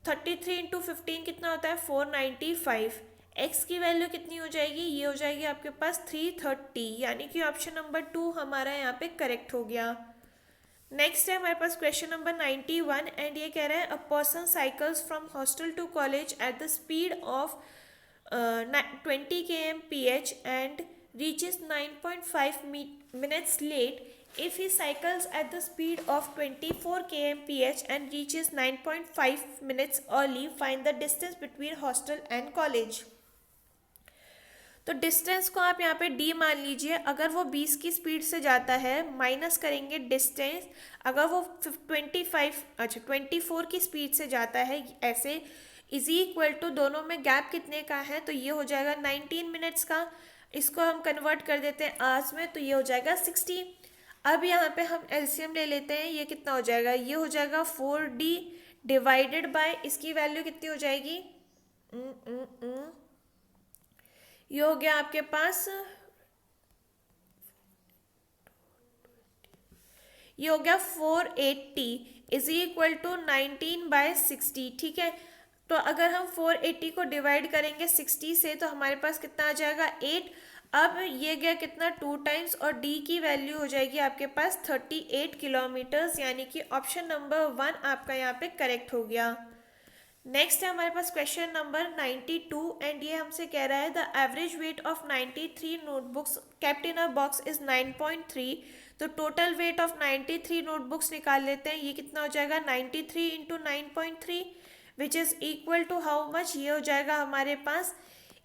33 into 15 कितना होता है, 495। एक्स की वैल्यू कितनी हो जाएगी, ये हो जाएगी आपके पास 330, यानी कि ऑप्शन नंबर 2 हमारा यहाँ पे करेक्ट हो गया। नेक्स्ट है हमारे पास क्वेश्चन नंबर 91 एंड ये कह रहा है a person cycles from hostel to college at the speed of 20 kmph and reaches 9.5 minutes late. If he cycles at the speed of 24 kmph and reaches 9.5 minutes early, find the distance between hostel and college. तो डिस्टेंस को आप यहाँ पे d मान लीजिए। अगर वो 20 की स्पीड से जाता है, माइनस करेंगे डिस्टेंस, अगर वो 24 की स्पीड से जाता है ऐसे, इज इक्वल टू दोनों में गैप कितने का है, तो ये हो जाएगा 19 मिनट्स का। इसको हम कन्वर्ट कर देते हैं आवर्स में, तो ये हो जाएगा 60। अब यहाँ पे हम एलसीएम ले लेते हैं, ये कितना हो जाएगा, ये हो जाएगा 4d डिवाइडेड बाय इसकी वैल्यू कितनी हो जाएगी, ये हो गया आपके पास, ये हो गया 480 इज इक्वल टू 19/60। ठीक है, तो अगर हम 480 को डिवाइड करेंगे 60 से, तो हमारे पास कितना आ जाएगा, 8। अब ये गया कितना, 2 टाइम्स, और d की वैल्यू हो जाएगी आपके पास 38 किलोमीटर्स, यानी कि ऑप्शन नंबर 1 आपका यहाँ पे करेक्ट हो गया। नेक्स्ट है हमारे पास क्वेश्चन नंबर 92 एंड ये हमसे कह रहा है the average weight of 93 notebooks kept in a box is 9.3। तो टोटल वेट ऑफ 93 नोटबुक्स निकाल लेते हैं, ये कितना हो जाएगा, 93 into 9.3 which is equal to how much, ये हो जाएगा हमारे पास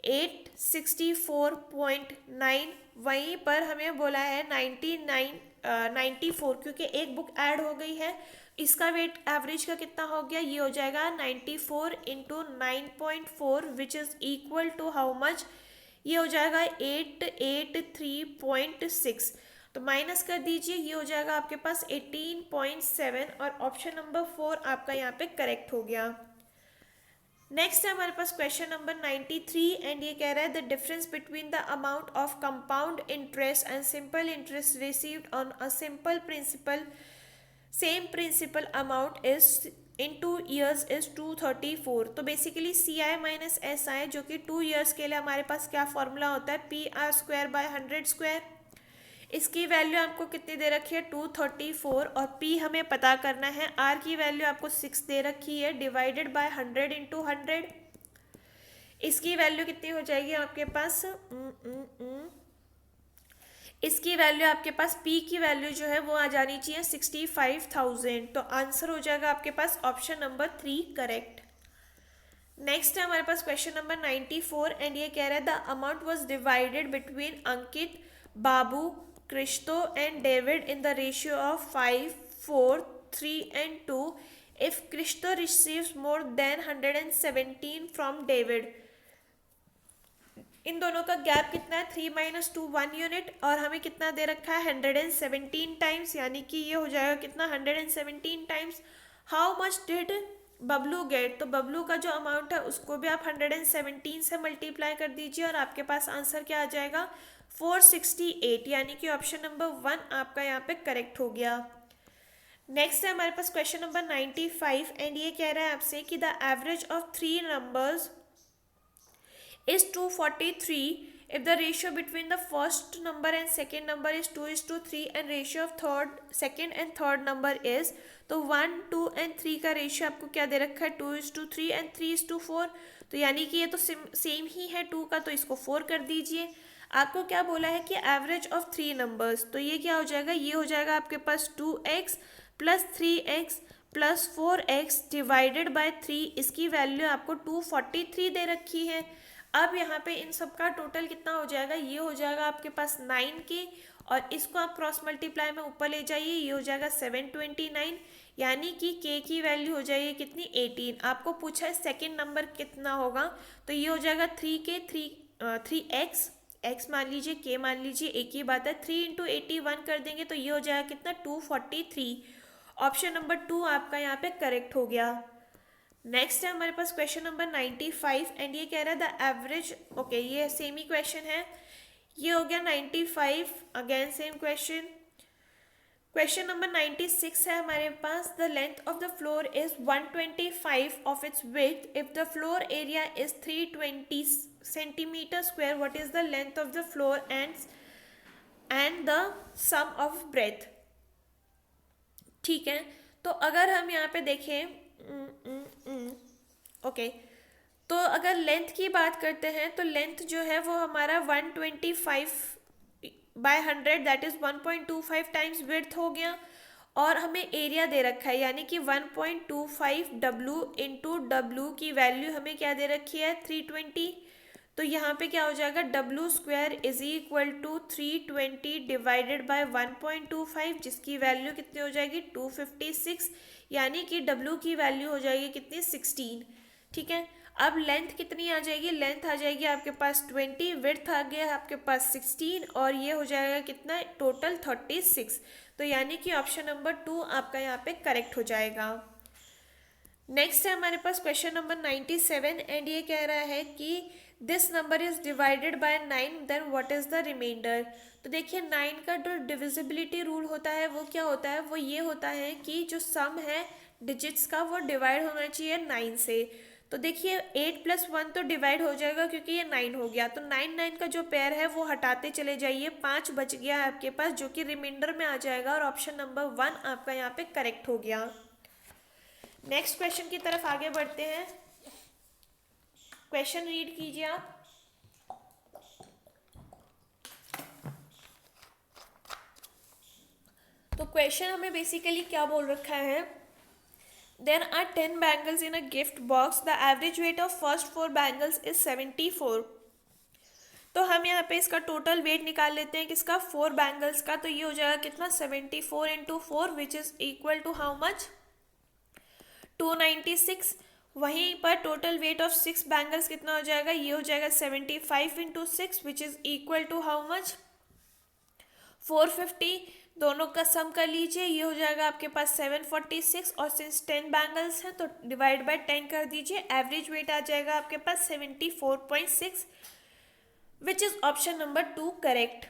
864.9। वहीं पर हमें बोला है 94, क्योंकि एक बुक ऐड हो गई है, इसका वेट एवरेज का कितना हो गया, ये हो जाएगा 94 into 9.4 which is equal to how much, ये हो जाएगा 883.6। तो माइनस कर दीजिए, ये हो जाएगा आपके पास 18.7, और ऑप्शन नंबर 4 आपका यहाँ पे करेक्ट हो गया। नेक्स्ट है हमारे पास क्वेश्चन नंबर 93 एंड ये कह रहा है the difference between the amount of compound interest and simple interest received on a simple principal same principal amount is in 2 years is 234। तो बेसिकली CI माइनस SI, जो कि 2 years के लिए हमारे पास क्या फॉर्मूला होता है, PR²/100²। इसकी वैल्यू आपको कितनी दे रखी है, 234, और P हमें पता करना है। R की वैल्यू आपको 6 दे रखी है, डिवाइडेड बाय 100 इंटू 100। इसकी वैल्यू कितनी हो जाएगी आपके पास, इसकी वैल्यू आपके पास पी की वैल्यू जो है वो आ जानी चाहिए 65,000। तो आंसर हो जाएगा आपके पास ऑप्शन नंबर 3 करेक्ट। नेक्स्ट है हमारे पास क्वेश्चन नंबर 94 एंड ये कह रहा है the amount was divided between Ankit, Babu, Christo and David in the ratio of 5, 4, 3 and 2 if Christo receives more than 117 from David. इन दोनों का गैप कितना है 3 - 2 1 यूनिट और हमें कितना दे रखा है 117 टाइम्स, यानी कि ये हो जाएगा कितना 117 times. How much did Bablu get, तो बबलू का जो अमाउंट है उसको भी आप 117 से मल्टीप्लाई कर दीजिए और आपके पास आंसर क्या आ जाएगा 468, यानी कि ऑप्शन नंबर 1 आपका यहाँ पे करेक्ट हो गया। नेक्स्ट है हमारे पास क्वेश्चन नंबर 95 एंड ये कह रहा है आपसे कि the average of 3 numbers is 243 if the ratio between the first number and second number is 2:3 and ratio of second and third number is, तो 1, 2 and 3 का रेशियो आपको क्या दे रखा है 2:3 and 3:4। तो यानी कि ये तो सेम ही है 2 का, तो इसको 4 कर दीजिए। आपको क्या बोला है कि एवरेज ऑफ 3 नंबर्स, तो ये क्या हो जाएगा, ये हो जाएगा आपके पास 2x plus 3x plus 4x divided by 3। इसकी वैल्यू आपको 243 दे रखी है। अब यहाँ पे इन सब का टोटल कितना हो जाएगा, ये हो जाएगा आपके पास 9 के और इसको आप क्रॉस मल्टीप्लाई में ऊपर ले जाइए, ये हो जाएगा 729, यानी कि k की वैल्यू हो जाएगी कितनी 18। आपको पूछा है सेकंड नंबर कितना होगा, तो ये हो जाएगा 3k 3x, x मान लीजिए k मान लीजिए, एक ही बात है। 3 × 81 कर देंगे तो ये हो जाएगा कितना 243। ऑप्शन नंबर 2 आपका यहाँ पे करेक्ट हो गया। नेक्स्ट है हमारे पास क्वेश्चन नंबर 95 एंड ये कह रहा है द एवरेज, ओके ये सेम ही क्वेश्चन है, ये हो गया 95। Again same question. Question number 96 है हमारे पास the length of the floor is 125 of its width if the floor area is 320 centimeter square, what is the length of the floor and the sum of breadth. ठीक है, तो अगर हम यहाँ पे देखें ओके तो अगर लेंथ की बात करते हैं तो लेंथ जो है वो हमारा 125/100 दैट इज 1.25 टाइम्स विड्थ हो गया और हमें एरिया दे रखा है यानी कि 1.25 W इंटू W की वैल्यू हमें क्या दे रखी है 320। तो यहाँ पे क्या हो जाएगा W square is equal to 320 divided by 1.25 जिसकी वैल्यू कितनी हो जाएगी 256, यानी कि W की वैल्यू हो जाएगी कितनी 16। ठीक है, अब लेंथ कितनी आ जाएगी, लेंथ आ जाएगी आपके पास 20, विड्थ आ गया आपके पास 16 और ये हो जाएगा कितना टोटल 36। तो यानी कि ऑप्शन नंबर 2 आपका यहाँ पे करेक्ट हो जाएगा। नेक्स्ट है हमारे पास क्वेश्चन नंबर 97 एंड ये कह रहा है कि this number is divided by 9 then what is the remainder. तो देखिए 9 का जो डिविजिबिलिटी रूल होता है वो क्या होता है, वो ये होता है कि जो सम है डिजिट्स का वो डिवाइड होना चाहिए 9 से। तो देखिए 8 + 1 तो डिवाइड हो जाएगा क्योंकि ये 9 हो गया, तो 9 का जो पेयर है वो हटाते चले जाइए, 5 बच गया है आपके पास जो कि रिमाइंडर में आ जाएगा और ऑप्शन नंबर 1 आपका यहाँ पे करेक्ट हो गया। नेक्स्ट क्वेश्चन की तरफ आगे बढ़ते हैं। क्वेश्चन रीड कीजिए आप। तो क्वेश्चन हमें बेसिकली क्या बोल रखा है, there are 10 bangles in a gift box, the average weight of first 4 bangles is 74। तो हम यहाँ पे इसका टोटल वेट निकाल लेते हैं किसका 4 बैंगल्स का, तो ये हो जाएगा कितना 74 × 4 which is equal to how much 296। वहीं पर टोटल वेट ऑफ 6 बैंगल्स कितना हो जाएगा, ये हो जाएगा 75 × 6 which is equal to how much 450। दोनों का सम कर लीजिए, ये हो जाएगा आपके पास 746 और सिंस 10 बैंगल्स हैं तो डिवाइड बाय 10 कर दीजिए, एवरेज वेट आ जाएगा आपके पास 74.6 विच is option number 2 correct.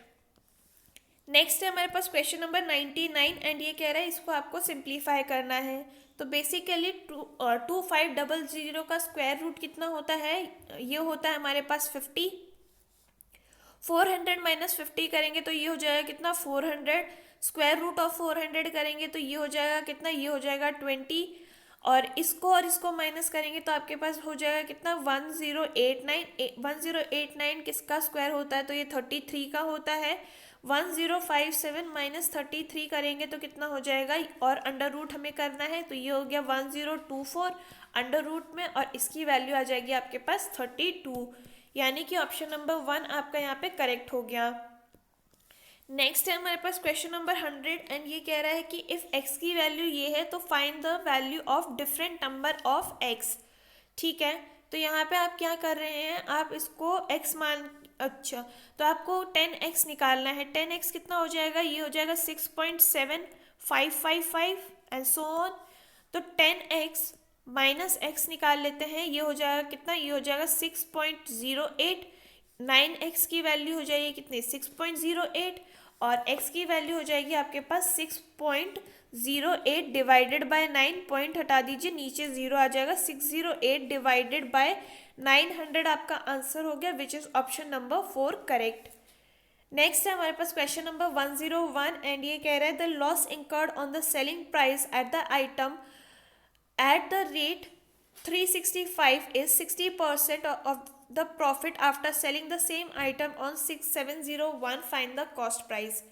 Next है हमारे पास क्वेश्चन नंबर 99 एंड ये कह रहा है इसको आपको सिंप्लीफाई करना है। तो बेसिकली 2500 का स्क्वायर रूट कितना होता है, ये होता है हमारे पास 50। 400 - 50 करेंगे तो ये हो जाएगा कितना 400, स्क्वायर रूट ऑफ 400 करेंगे तो ये हो जाएगा कितना, ये हो जाएगा 20 और इसको माइनस करेंगे तो आपके पास हो जाएगा कितना 1089। 1089 किसका स्क्वायर होता है, तो ये 33 का होता है। 1057 माइनस 33 करेंगे तो कितना हो जाएगा, और अंडर रूट हमें करना है तो ये हो गया 1024 अंडर रूट में, और इसकी वैल्यू आ जाएगी आपके पास 32, यानी कि ऑप्शन नंबर 1 आपका यहाँ पे करेक्ट हो गया। नेक्स्ट है हमारे पास क्वेश्चन नंबर 100 एंड ये कह रहा है कि इफ x की वैल्यू ये है तो find the value of different number of x। ठीक है, तो यहाँ पे आप क्या कर रहे हैं, आप इसको x मान, अच्छा तो आपको 10x निकालना है। 10x कितना हो जाएगा, ये हो जाएगा 6.7555 एंड सो ऑन। तो 10x माइनस x निकाल लेते हैं, ये हो जाएगा कितना, ये हो जाएगा 6.08। 9x की वैल्यू हो जाएगी कितनी, 6.08, और x की वैल्यू हो जाएगी आपके पास 6.08 डिवाइडेड बाय 9, पॉइंट हटा दीजिए, नीचे जीरो आ जाएगा, 608 डिवाइडेड बाय 900 आपका आंसर हो गया, विच is option number 4 correct. Next है हमारे पास क्वेश्चन नंबर 101 एंड ये कह रहा है the loss incurred on the selling price at the item at the rate 365 is 60% of the profit after selling the same item on 6701, find the cost price।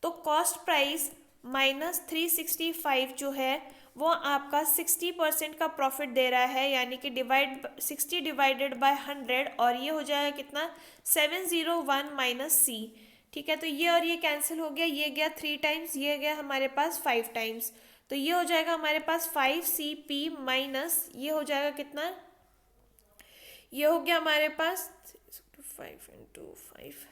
तो cost price माइनस 365 जो है वो आपका 60% का प्रॉफिट दे रहा है, यानी कि 60 डिवाइडेड बाय 100, और ये हो जाएगा कितना 701 माइनस सी। ठीक है, तो ये और ये कैंसिल हो गया, ये गया 3 टाइम्स, ये गया हमारे पास 5 टाइम्स, तो ये हो जाएगा हमारे पास 5CP माइनस ये हो जाएगा कितना, ये हो गया हमारे पास 5 इंटू 5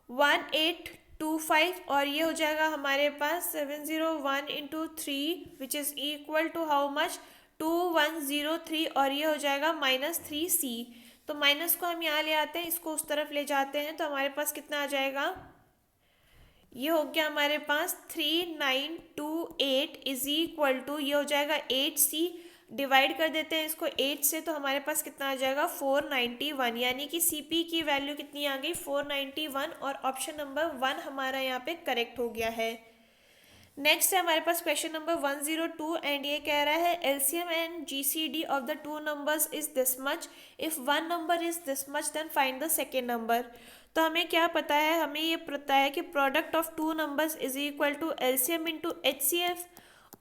1825, और ये हो जाएगा हमारे पास 701 into 3 which is equal to how much 2103, और ये हो जाएगा माइनस 3C। तो माइनस को हम यहाँ ले आते हैं, इसको उस तरफ ले जाते हैं, तो हमारे पास कितना आ जाएगा, ये हो गया हमारे पास 3928 इज इक्वल टू, ये हो जाएगा 8C, डिवाइड कर देते हैं इसको 8 से, तो हमारे पास कितना आ जाएगा 491, यानी कि CP की वैल्यू कितनी आ गई 491, और ऑप्शन नंबर 1 हमारा यहाँ पे करेक्ट हो गया है। नेक्स्ट है हमारे पास क्वेश्चन नंबर 102 एंड ये कह रहा है LCM and GCD of the two numbers is this much, if one number is this much then find the second number. तो हमें क्या पता है, हमें ये पता है कि product of two numbers is equal to LCM into HCF,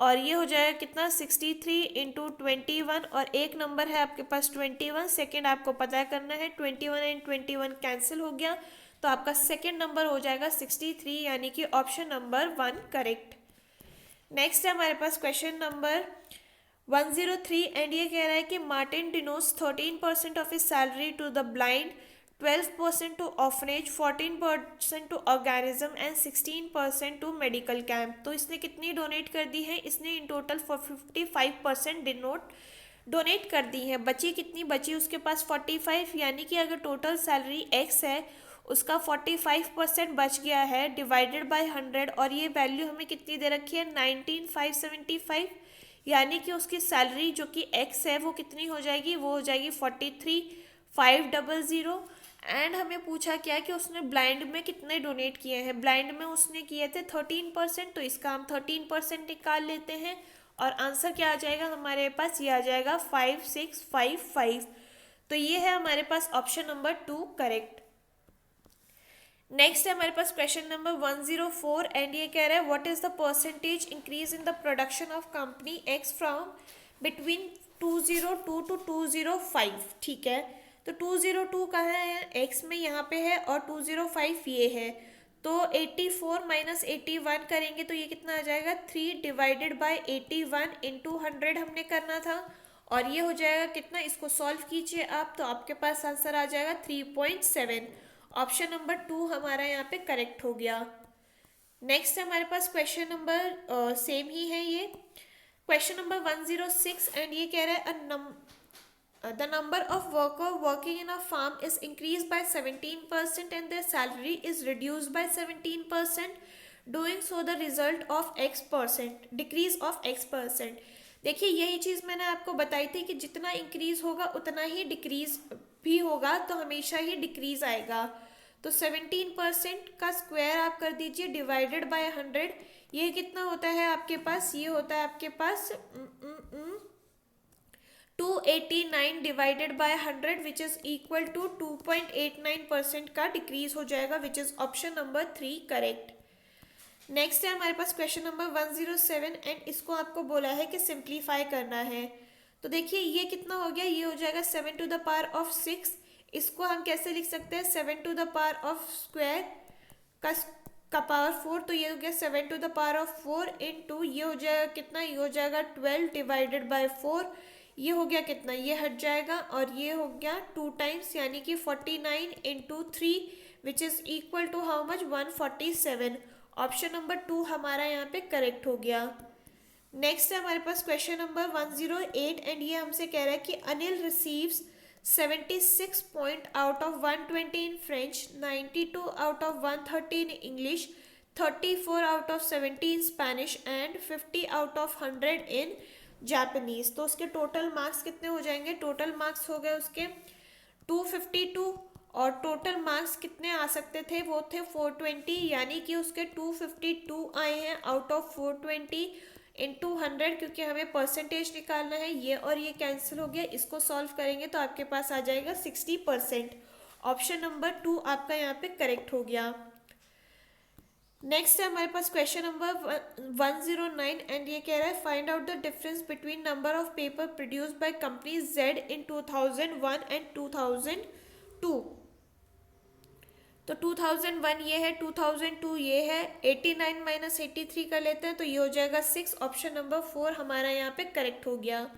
और ये हो जाएगा कितना 63 इंटू 21, और एक नंबर है आपके पास 21, सेकेंड आपको पता करना है, 21 एंड 21 कैंसिल हो गया, तो आपका सेकेंड नंबर हो जाएगा 63, यानी कि ऑप्शन नंबर 1 करेक्ट। नेक्स्ट है हमारे पास क्वेश्चन नंबर 103 एंड ये कह रहा है कि Martin donates 13% of his salary to the blind, 12% to orphanage, 14% to organism and 16% to medical camp. तो इसने कितनी डोनेट कर दी है, इसने इन टोटल 55% डोनेट कर दी है। बची कितनी, बची उसके पास 45, यानी कि अगर टोटल सैलरी x है उसका 45% बच गया है डिवाइडेड बाय 100, और ये वैल्यू हमें कितनी दे रखी है 19575, यानी कि उसकी सैलरी जो कि x है वो कितनी हो जाएगी, वो हो जाएगी 43500। एंड हमें पूछा क्या कि उसने ब्लाइंड में कितने डोनेट किए हैं, ब्लाइंड में उसने किए थे 13%, तो इसका हम 13% निकाल लेते हैं, और आंसर क्या आ जाएगा हमारे पास, ये आ जाएगा 5655। तो ये है हमारे पास ऑप्शन नंबर 2 करेक्ट। नेक्स्ट है हमारे पास क्वेश्चन नंबर 104 एंड ये कह रहा है what is the percentage increase in the production of company x from between 202 to 205। ठीक है, तो 202 कहाँ है, एक्स में यहाँ पे है, और 205 ये है, तो 84 माइनस 81 करेंगे तो ये कितना आ जाएगा 3 डिवाइडेड बाय 81 इंटू 100 हमने करना था, और ये हो जाएगा कितना, इसको सॉल्व कीजिए आप, तो आपके पास आंसर आ जाएगा 3.7। ऑप्शन नंबर 2 हमारा यहाँ पे करेक्ट हो गया। नेक्स्ट हमारे पास क्वेश्चन नंबर सेम ही है, ये क्वेश्चन नंबर 106 एंड ये कह रहा है the number of worker working in a farm is increase by 17% and their salary is reduced by 17%, doing so the result of x% decrease of x%। देखिए यही चीज़ मैंने आपको बताई थी कि जितना इंक्रीज होगा उतना ही डिक्रीज भी होगा, तो हमेशा ही डिक्रीज आएगा। तो 17% का स्क्वायर आप कर दीजिए डिवाइडेड बाय 100, ये कितना होता है आपके पास, ये होता है आपके पास 289 divided by 100 which is equal to 2.89% का डिक्रीज हो जाएगा, which is option number 3 correct. Next है हमारे पास क्वेश्चन नंबर 107 एंड इसको आपको बोला है कि सिंप्लीफाई करना है। तो देखिए ये कितना हो गया, ये हो जाएगा 7 टू द पावर ऑफ 6। इसको हम कैसे लिख सकते हैं, 7 to the power of square का पावर 4, तो ये हो गया 7 to the power of 4 into ये हो जाएगा कितना, ये हो जाएगा 12 डिवाइडेड बाय 4। ये हो गया कितना, ये हट जाएगा और ये हो गया 2 टाइम्स यानी कि 49 into 3 which is equal to how much, 147। Option number 2 हमारा यहाँ पे करेक्ट हो गया। नेक्स्ट है हमारे पास क्वेश्चन नंबर 108 एंड ये हमसे कह रहा है कि Anil receives 76 point out of 120 in French, 92 out of 130 in English, 34 out of 70 in Spanish and 50 out of 100 in Japanese. तो उसके टोटल मार्क्स कितने हो जाएंगे, टोटल मार्क्स हो गए उसके 252 और टोटल मार्क्स कितने आ सकते थे, वो थे 420, यानी कि उसके 252 आए हैं आउट ऑफ 420 इंटू 100, क्योंकि हमें परसेंटेज निकालना है। ये और ये कैंसिल हो गया, इसको सॉल्व करेंगे तो आपके पास आ जाएगा 60%। ऑप्शन नंबर 2 आपका यहाँ पे करेक्ट हो गया। नेक्स्ट है हमारे पास क्वेश्चन नंबर 109 एंड ये कह रहा है find out the difference between number of paper produce by company Z in 2001 and 2002। तो 2001 ये है, 2002 ये है, 89 माइनस 83 कर लेते हैं तो ये हो जाएगा 6। ऑप्शन नंबर 4 हमारा यहाँ पे करेक्ट हो गया।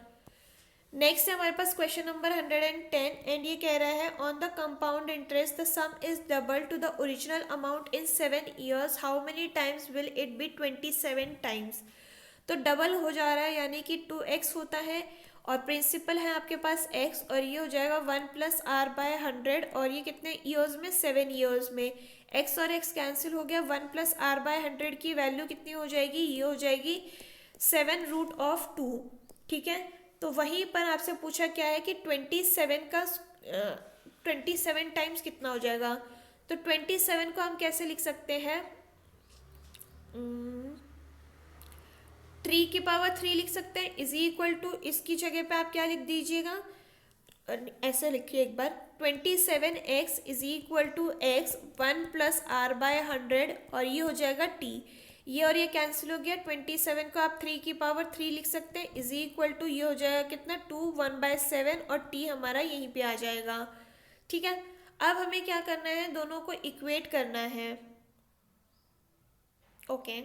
नेक्स्ट है हमारे पास क्वेश्चन नंबर 110 एंड ये कह रहा है on the compound interest the some is double two the original amount in 7 years, how many times will it be, 27 times. तो डबल हो जा रहा है यानी कि 2x होता है और प्रिंसिपल है आपके पास x और ये हो जाएगा 1 प्लस आर बाय 100 और ये कितने ईयर्स में, 7 ईयर्स में। x और x कैंसिल हो गया, 1 प्लस आर बाय 100 की वैल्यू कितनी हो जाएगी, ये हो जाएगी 7 रूट ऑफ 2। ठीक है, तो वहीं पर आपसे पूछा क्या है कि 27 का 27 टाइम्स कितना हो जाएगा। तो 27 को हम कैसे लिख सकते हैं, 3 की पावर 3 लिख सकते हैं, इज इक्वल टू इसकी जगह पे आप क्या लिख दीजिएगा, ऐसे लिखिए एक बार, 27x is equal to x 1 plus R by 100 और ये हो जाएगा t। ये और ये कैंसिल हो गया, 27 को आप 3 की पावर 3 लिख सकते हैं, इज इक्वल टू ये हो जाएगा कितना 2 1/7 और t हमारा यहीं पे आ जाएगा। ठीक है, अब हमें क्या करना है, दोनों को इक्वेट करना है। ओके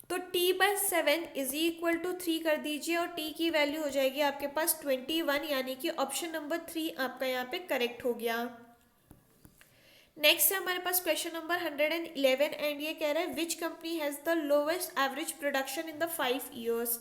तो t/7 इज इक्वल टू 3 कर दीजिए और t की वैल्यू हो जाएगी आपके पास 21, यानी कि ऑप्शन नंबर 3 आपका यहाँ पे करेक्ट हो गया। नेक्स्ट है हमारे पास क्वेश्चन नंबर 111 एंड ये कह रहा है which company has the lowest average production in the 5 years.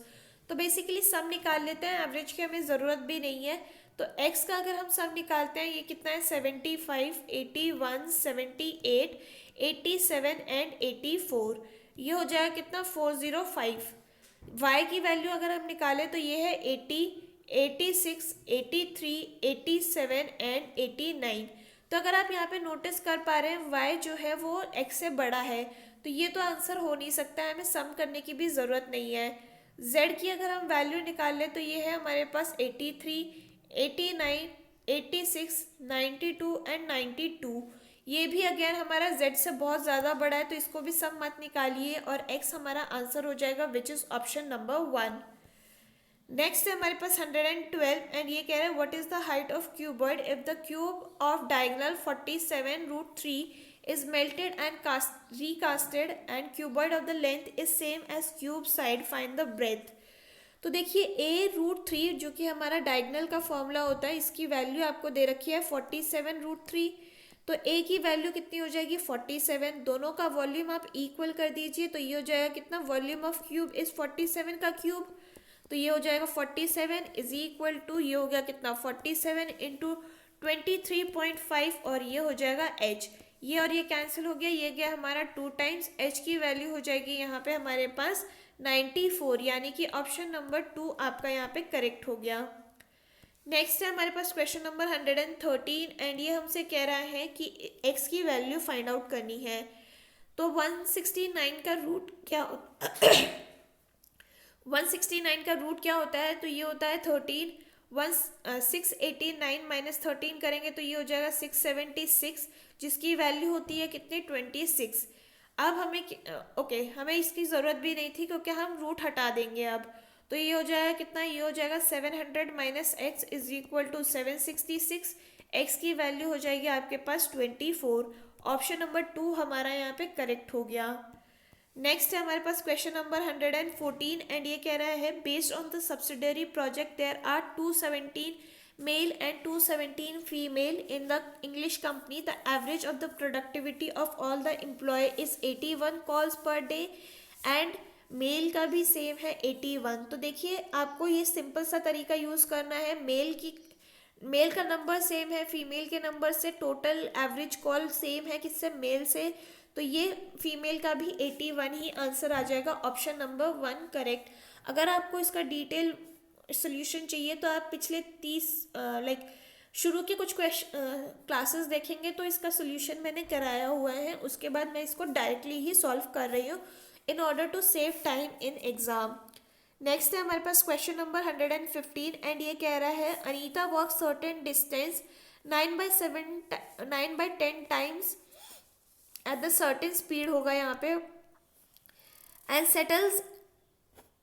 तो बेसिकली सम निकाल लेते हैं, एवरेज की हमें ज़रूरत भी नहीं है। तो x का अगर हम सम निकालते हैं, ये कितना है 75, 81, 78, 87 एंड 84, ये हो जाएगा कितना 405। y की वैल्यू अगर हम निकालें तो ये है 80, 86, 83, 87 एंड 89। तो अगर आप यहाँ पे नोटिस कर पा रहे हैं y जो है वो x से बड़ा है, तो ये तो आंसर हो नहीं सकता है, हमें सम करने की भी ज़रूरत नहीं है। z की अगर हम वैल्यू निकाल लें तो ये है हमारे पास 83, 89, 86, 92 एंड 92। ये भी अगेन हमारा z से बहुत ज़्यादा बड़ा है, तो इसको भी सम मत निकालिए और x हमारा आंसर हो जाएगा which is option number 1। Next है हमारे पास 112 एंड ये कह रहा है what is the height of cuboid if the cube of diagonal 47√3 is melted and recasted and cuboid of the length is same as cube side, find the breadth. तो देखिए a√3 जो कि हमारा डायगोनल का फॉर्मूला होता है, इसकी वैल्यू आपको दे रखी है 47√3। तो a की वैल्यू कितनी हो जाएगी 47, दोनों का वॉल्यूम आप इक्वल कर दीजिए तो ये हो जाएगा कितना, वॉल्यूम ऑफ क्यूब इज 47 का क्यूब, तो ये हो जाएगा 47 इज इक्वल टू ये हो गया कितना 47 इंटू 23.5 और ये हो जाएगा h। ये और ये कैंसिल हो गया, ये गया हमारा 2 टाइम्स, h की वैल्यू हो जाएगी यहाँ पे हमारे पास 94, यानी कि ऑप्शन नंबर 2 आपका यहाँ पे करेक्ट हो गया। नेक्स्ट है हमारे पास क्वेश्चन नंबर 113 एंड ये हमसे कह रहा है कि x की वैल्यू फाइंड आउट करनी है। तो 169 का रूट क्या 169 का रूट क्या होता है, तो ये होता है 13। 689 माइनस 13 करेंगे तो ये हो जाएगा 676, जिसकी वैल्यू होती है कितनी, 26। अब हमें ओके, हमें इसकी ज़रूरत भी नहीं थी क्योंकि हम रूट हटा देंगे अब। तो ये हो जाएगा कितना, ये हो जाएगा 700 minus x is equal to 766। X की वैल्यू हो जाएगी आपके पास 24। ऑप्शन नंबर 2 हमारा यहाँ पे करेक्ट हो गया। नेक्स्ट है हमारे पास क्वेश्चन नंबर 114 एंड ये कह रहा है based on the subsidiary project there are 217 male and 217 female in the English company, the average of the productivity of all the employ is 81 calls per day and male का भी सेम है 81। तो देखिए आपको ये सिंपल सा तरीका यूज़ करना है, मेल का नंबर सेम है फीमेल के नंबर से, टोटल एवरेज कॉल सेम है किससे, मेल से, तो ये फीमेल का भी 81 ही आंसर आ जाएगा। Option number 1 correct. अगर आपको इसका डिटेल सोल्यूशन चाहिए तो आप पिछले 30 शुरू के कुछ क्लासेस देखेंगे तो इसका सोल्यूशन मैंने कराया हुआ है, उसके बाद मैं इसको डायरेक्टली ही सॉल्व कर रही हूँ in order to save time in exam. Next है हमारे पास क्वेश्चन नंबर 115 एंड ये कह रहा है Anita walk certain distance 9/10 times at the certain speed होगा यहाँ पे and settles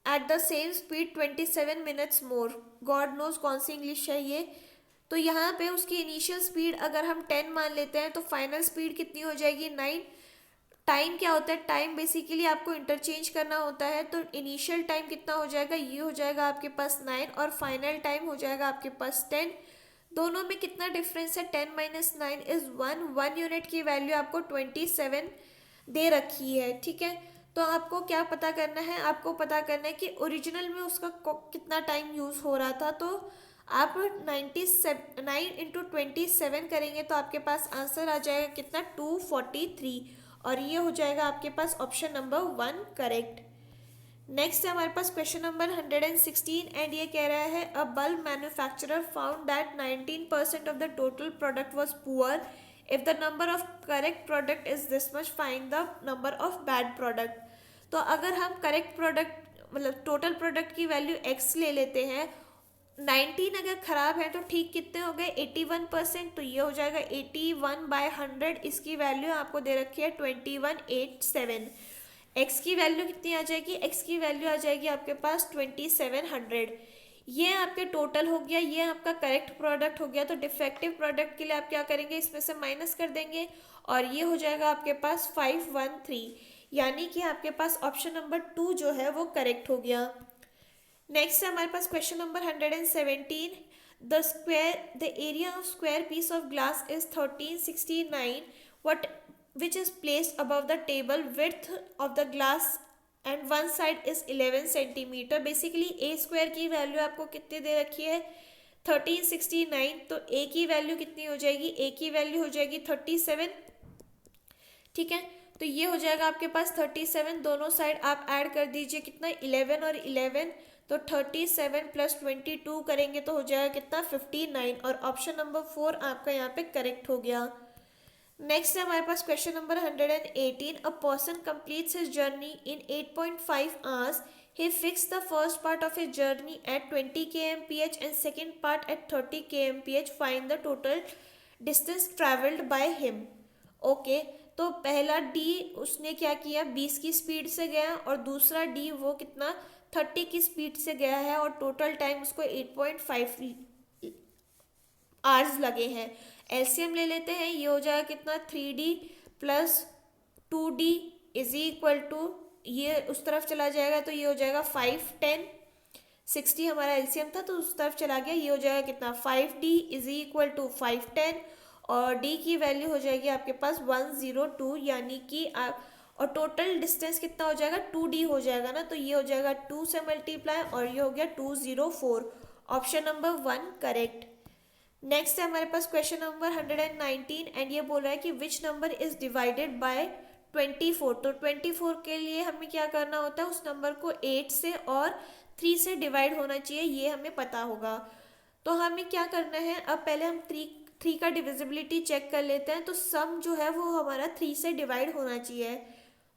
at the same speed 27 minutes more. God knows कौन सी इंग्लिश है ये। तो यहाँ पे उसकी इनिशियल स्पीड अगर हम 10 मान लेते हैं तो फाइनल स्पीड कितनी हो जाएगी, 9। टाइम क्या होता है, टाइम बेसिकली आपको इंटरचेंज करना होता है, तो इनिशियल टाइम कितना हो जाएगा, ये हो जाएगा आपके पास 9 और फाइनल टाइम हो जाएगा आपके पास 10। दोनों में कितना डिफरेंस है, 10 माइनस 9 इज 1 यूनिट की वैल्यू आपको 27 दे रखी है, ठीक है। तो आपको क्या पता करना है, आपको पता करना है कि ओरिजिनल में उसका कितना टाइम यूज़ हो रहा था। तो आप 9 इंटू 27 करेंगे तो आपके पास आंसर आ जाएगा कितना, 243, और ये हो जाएगा आपके पास ऑप्शन नंबर 1 करेक्ट। नेक्स्ट है हमारे पास क्वेश्चन नंबर 116 एंड ये कह रहा है अ bulb manufacturer found that 19% of the total product was poor. If the number of correct product is this much, find the number of bad product. तो अगर हम करेक्ट प्रोडक्ट मतलब टोटल प्रोडक्ट की वैल्यू x ले लेते हैं, 19 अगर खराब है तो ठीक कितने हो गए, 81%, तो ये हो जाएगा 81/100। इसकी वैल्यू आपको दे रखी है 2187। x की वैल्यू कितनी आ जाएगी, x की वैल्यू आ जाएगी आपके पास 2700। ये आपके टोटल हो गया, ये आपका करेक्ट प्रोडक्ट हो गया। तो डिफेक्टिव प्रोडक्ट के लिए आप क्या करेंगे, इसमें से माइनस कर देंगे और ये हो जाएगा आपके पास 513, यानी कि आपके पास ऑप्शन नंबर 2 जो है वो करेक्ट हो गया। नेक्स्ट है हमारे पास question number 117। The area of square piece of glass is 1369 which is placed above the table. Width of the glass and one side is 11 centimetre. Basically A square की वैल्यू आपको कितनी दे रखी है, 1369, तो ए की वैल्यू कितनी हो जाएगी, ए की वैल्यू हो जाएगी 37, ठीक है। तो ये हो जाएगा आपके पास 37, दोनों साइड आप ऐड कर दीजिए कितना, 11 और 11, तो 37 प्लस 22 करेंगे तो हो जाएगा कितना, 59, और ऑप्शन नंबर 4 आपका यहाँ पे करेक्ट हो गया। नेक्स्ट है हमारे पास question number 118। A person completes his journey in 8.5 hours. He fixed the first part of his journey at 20 kmph and second part at 30 kmph. Find the total distance traveled by him. Okay, तो पहला डी उसने क्या किया, 20 की स्पीड से गया और दूसरा डी वो कितना, 30 की स्पीड से गया है और टोटल टाइम उसको 8.5 आवर्स लगे हैं। एलसीएम ले लेते हैं, ये हो जाएगा कितना, 3D plus 2D is equal to, ये उस तरफ चला जाएगा तो ये हो जाएगा 5 10, 60 हमारा एलसीएम था तो उस तरफ चला गया, ये हो जाएगा कितना, 5D इज इक्वल टू 5 10, और D की वैल्यू हो जाएगी आपके पास 102, यानी कि आप, और टोटल डिस्टेंस कितना हो जाएगा, 2D हो जाएगा ना, तो ये हो जाएगा 2 से मल्टीप्लाई और ये हो गया 204। Option number 1 correct. नेक्स्ट है हमारे पास क्वेश्चन नंबर 119 एंड ये बोल रहा है कि which number is divided bye 24। तो 24 के लिए हमें क्या करना होता है, उस नंबर को 8 से और 3 से डिवाइड होना चाहिए, ये हमें पता होगा। तो हमें क्या करना है, अब पहले हम 3 का डिविजिबिलिटी चेक कर लेते हैं। तो सम जो है वो हमारा 3 से डिवाइड होना चाहिए।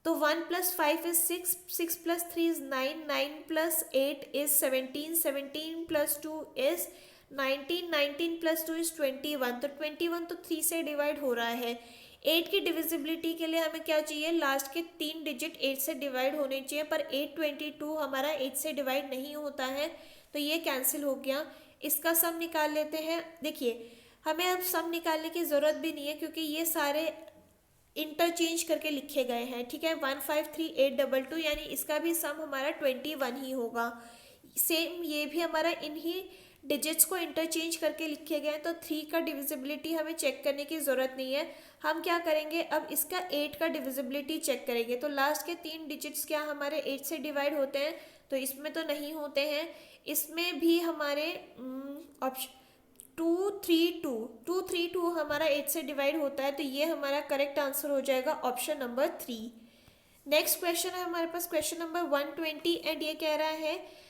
तो 1 + 5 is 6, 6 + 3 is 9, 9 + 8 is 17, 17 + 2 is 19, 19 + 2 is 21। तो 21 तो 3 से डिवाइड हो रहा है। 8 की डिविजिबिलिटी के लिए हमें क्या चाहिए, लास्ट के 3 डिजिट 8 से डिवाइड होने चाहिए, पर 822 हमारा 8 से डिवाइड नहीं होता है, तो ये कैंसिल हो गया। इसका सम निकाल लेते हैं। देखिए हमें अब सम निकालने की ज़रूरत भी नहीं है, क्योंकि ये सारे इंटरचेंज करके लिखे गए हैं, ठीक है। 153822 यानी इसका भी सम हमारा 21 ही होगा। सेम ये भी हमारा इन्हीं डिजिट्स को इंटरचेंज करके लिखे गए हैं, तो 3 का डिविजिबिलिटी हमें चेक करने की ज़रूरत नहीं है। हम क्या करेंगे, अब इसका 8 का डिविजिबिलिटी चेक करेंगे। तो लास्ट के 3 डिजिट्स क्या हमारे 8 से डिवाइड होते हैं, तो इसमें तो नहीं होते हैं। इसमें भी हमारे ऑप्शन 232 हमारा 8 से डिवाइड होता है, तो ये हमारा करेक्ट आंसर हो जाएगा ऑप्शन नंबर 3। नेक्स्ट क्वेश्चन है हमारे पास क्वेश्चन नंबर 120 एंड ये कह रहा है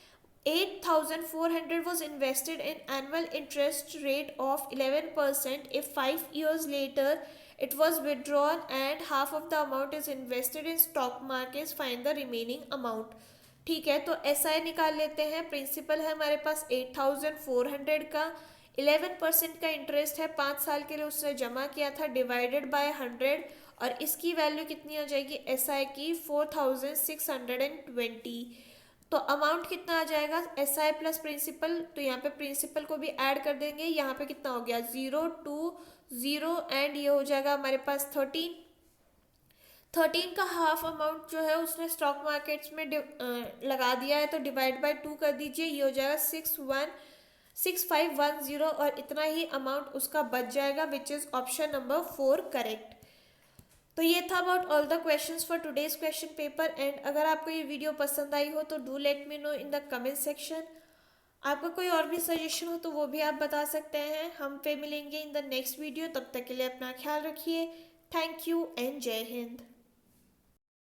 8,400 was invested in annual interest rate of 11%. If 5 years later it was withdrawn and half of the amount is invested in stock markets, find the remaining amount. ठीक है, तो SI निकाल लेते हैं। प्रिंसिपल है हमारे पास 8,400 का, 11% का इंटरेस्ट है, 5 साल के लिए उसने जमा किया था, डिवाइडेड बाय 100, और इसकी वैल्यू कितनी आ जाएगी SI की 4,620। तो अमाउंट कितना आ जाएगा SI प्लस प्रिंसिपल, तो यहाँ पे प्रिंसिपल को भी ऐड कर देंगे। यहाँ पे कितना हो गया 020 एंड ये हो जाएगा हमारे पास 13 का हाफ अमाउंट जो है उसने स्टॉक मार्केट्स में लगा दिया है, तो डिवाइड बाय 2 कर दीजिए, ये हो जाएगा 6510 और इतना ही अमाउंट उसका बच जाएगा, which is option number 4 correct. तो ये था about all the questions for today's question paper. And अगर आपको ये वीडियो पसंद आई हो तो do let me know in the comment section. आपका कोई और भी सजेशन हो तो वो भी आप बता सकते हैं। हम पे मिलेंगे इन द नेक्स्ट वीडियो, तब तक के लिए अपना ख्याल रखिए। थैंक यू एंड जय हिंद।